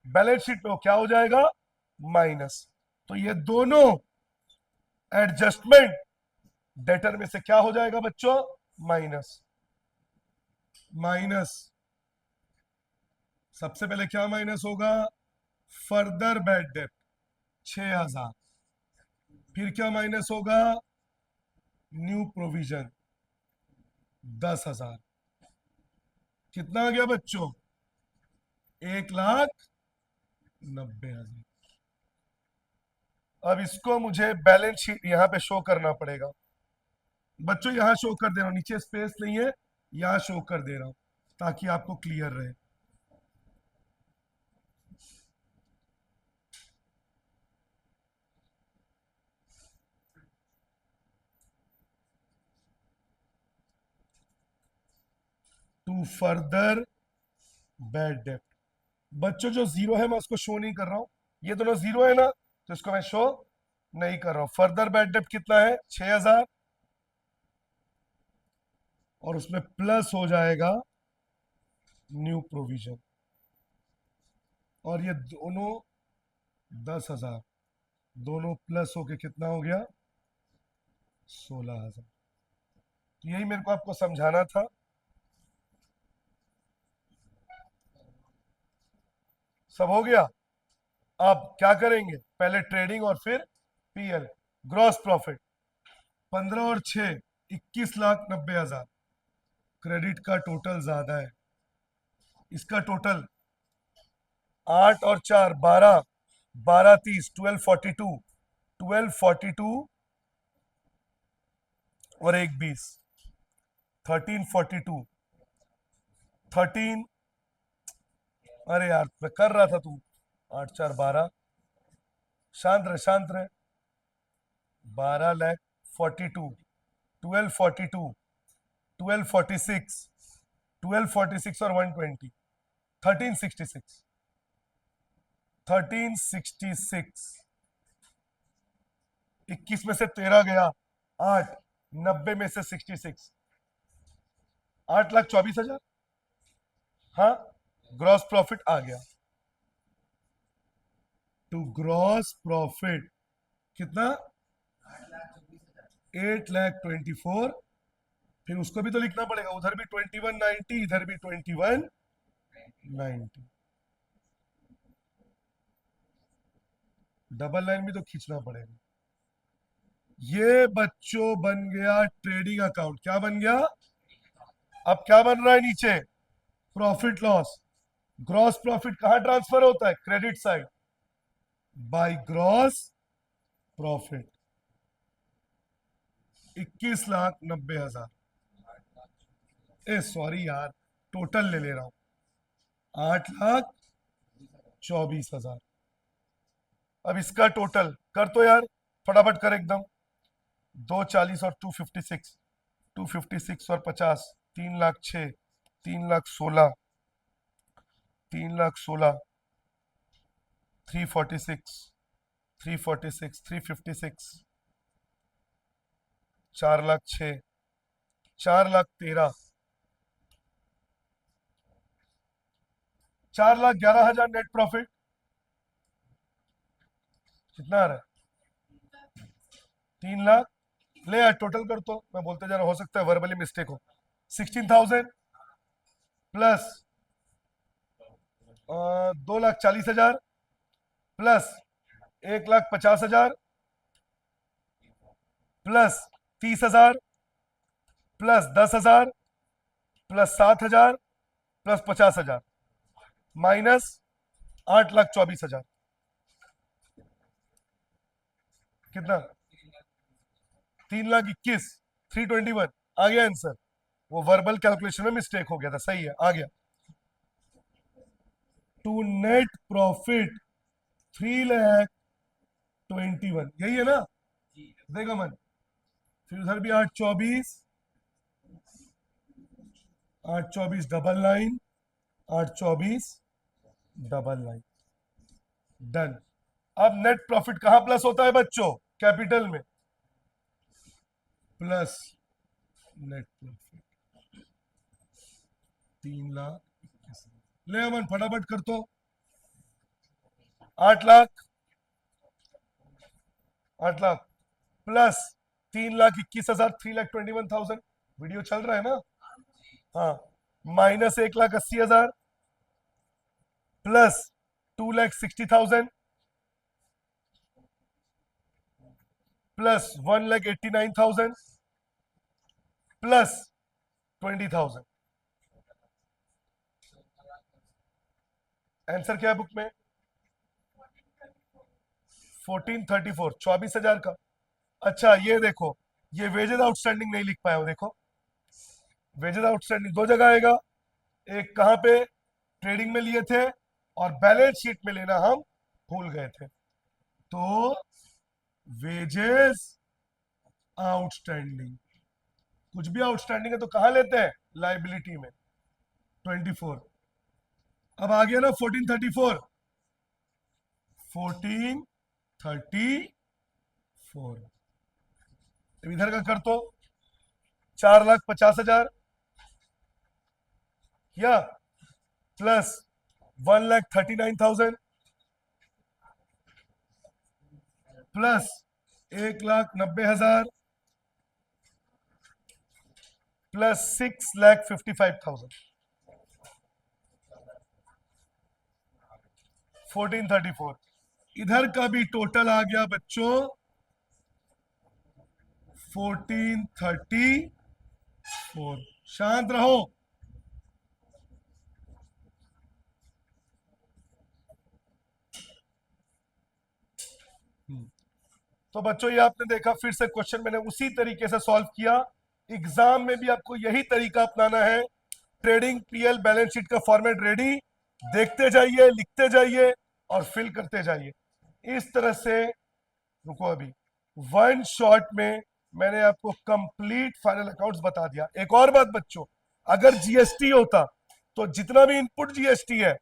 बैलेंस शीट में वो क्या हो जाएगा? माइनस। तो ये दोनों एडजस्टमेंट डेटर में से क्या हो जाएगा बच्चों? माइनस। माइनस। सबसे पहले क्या माइनस होगा? फर्दर बैड डेप्ट 6,000। फिर क्या माइनस होगा? New provision 10,000। कितना आ गया बच्चों? 1,90,000। अब इसको मुझे बैलेंस शीट यहां पे शो करना पड़ेगा बच्चों। यहां शो कर दे रहा हूं, नीचे स्पेस नहीं है, यहां शो कर दे रहा हूं ताकि आपको क्लियर रहे। टू फर्दर बैड डेप्ट। बच्चों जो जीरो है मैं उसको शो नहीं कर रहा हूं, ये दोनों जीरो है ना, तो इसको मैं शो नहीं कर रहा हूं। फर्दर बैड डेप्ट कितना है? 6,000, और उसमें प्लस हो जाएगा न्यू प्रोविजन, और ये दोनों 10,000, दोनों प्लस होके कितना हो गया? 16,000। तो यही मेरे को आपको समझाना था। सब हो गया। अब क्या करेंगे? पहले ट्रेडिंग और फिर पीएल, ग्रॉस प्रॉफिट। 15 और 6 21,90,000। क्रेडिट का टोटल ज्यादा है, इसका टोटल 8 और 4 12, 12 30, 1242, 1242 और 1 20, 1342, 13। अरे यार मैं कर रहा था, तू 8 4 12, शांत रहे शांत रहे। 12,42, 1242, 1246, 1246 और 120, 1366, 1366। 21 में से 13 गया, 8, 90 में से 66, 8,24,000। हाँ, ग्रॉस प्रॉफिट आ गया। टू ग्रॉस प्रॉफिट कितना? 8,24,000। फिर उसको भी तो लिखना पड़ेगा, उधर भी 2190, इधर भी 2190। डबल लाइन भी तो खींचना पड़ेगा। ये बच्चों बन गया ट्रेडिंग अकाउंट। क्या बन गया? अब क्या बन रहा है नीचे? Profit loss. ग्रॉस प्रॉफिट कहां ट्रांसफर होता है? Credit side, by gross profit. 21,90,000। A sorry यार, टोटल ले ले रहा हूं। 8,24,000। अब इसका टोटल कर तो यार, फटाफट कर एकदम। 240 और 256, 256 और 50, 3,06,000, 3,16,000, 3,16,000, 346, 346, 356, 4,06,000, 4,13,000, 4,11,000 नेट प्रॉफिट। कितना आ रहा है? 3,00,000। ले यार टोटल कर, तो मैं बोलते जा रहा, हो सकता है वर्बली मिस्टेक हो। 16,000 plus 2,40,000 plus 1,50,000 plus 30,000 plus 10,000 plus 7,000 plus 50,000 minus 8,24,000। कितना? 3,21,000, 321। आ गया आंसर। वो वर्बल कैलकुलेशन में मिस्टेक हो गया था, सही है, आ गया। टू नेट प्रॉफिट 3,21,000, यही है ना? देखो मन, फिर उधर भी 8,24, 8,24 double line, 8,24 double line. Done. अब नेट प्रॉफिट कहां प्लस होता है बच्चों? कैपिटल में। Plus net profit 3,21,000। ले अमन फटाफट कर तो। 8 लाख, 8 लाख प्लस 3,21,000, 3,21,000। वीडियो चल रहा है ना? हाँ। Minus 1,80,000 plus 2,60,000 plus 1,89,000 plus 20,000। Answer क्या है बुक में? 1434, 24,000 का। अच्छा ये देखो, ये वेजेस आउटस्टैंडिंग नहीं लिख पाए हो, देखो। वेजेस आउटस्टैंडिंग दो जगह आएगा, एक कहां पे? ट्रेडिंग में लिए थे, और बैलेंस शीट में लेना हम भूल गए थे। तो वेजेस आउटस्टैंडिंग, कुछ भी आउटस्टैंडिंग है तो कहां लेते हैं? लाइबिलिटी में। 24। अब आ गया ना 1434, 1434। अब इधर का कर तो। 4,50,000 या प्लस 1,39,000 प्लस 1,90,000 प्लस 6,55,000। 1434। इधर का भी टोटल आ गया बच्चों 1434। शांत रहो। तो बच्चों ये आपने देखा, फिर से क्वेश्चन मैंने उसी तरीके से सॉल्व किया। एग्जाम में भी आपको यही तरीका अपनाना है। ट्रेडिंग पीएल बैलेंस शीट का फॉर्मेट रेडी, देखते जाइए, लिखते जाइए और फिल करते जाइए इस तरह से। रुको, अभी वन शॉट में मैंने आपको कंप्लीट फाइनल अकाउंट्स बता दिया। एक और बात बच्चों, अगर जीएसटी होता तो जितना भी इनपुट जीएसटी है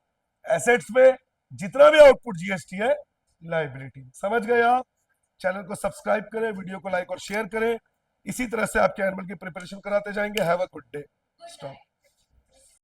एसेट्स में, जितना भी आउटपुट जीएसटी है लाइबिलिटी। समझ गए आप? चैनल को सब्सक्राइब करें, वीडियो को लाइक और शेयर करें। इसी तरह से आपके एनुअल की प्रिपरेशन कराते जाएंगे। Have a good day. Stop.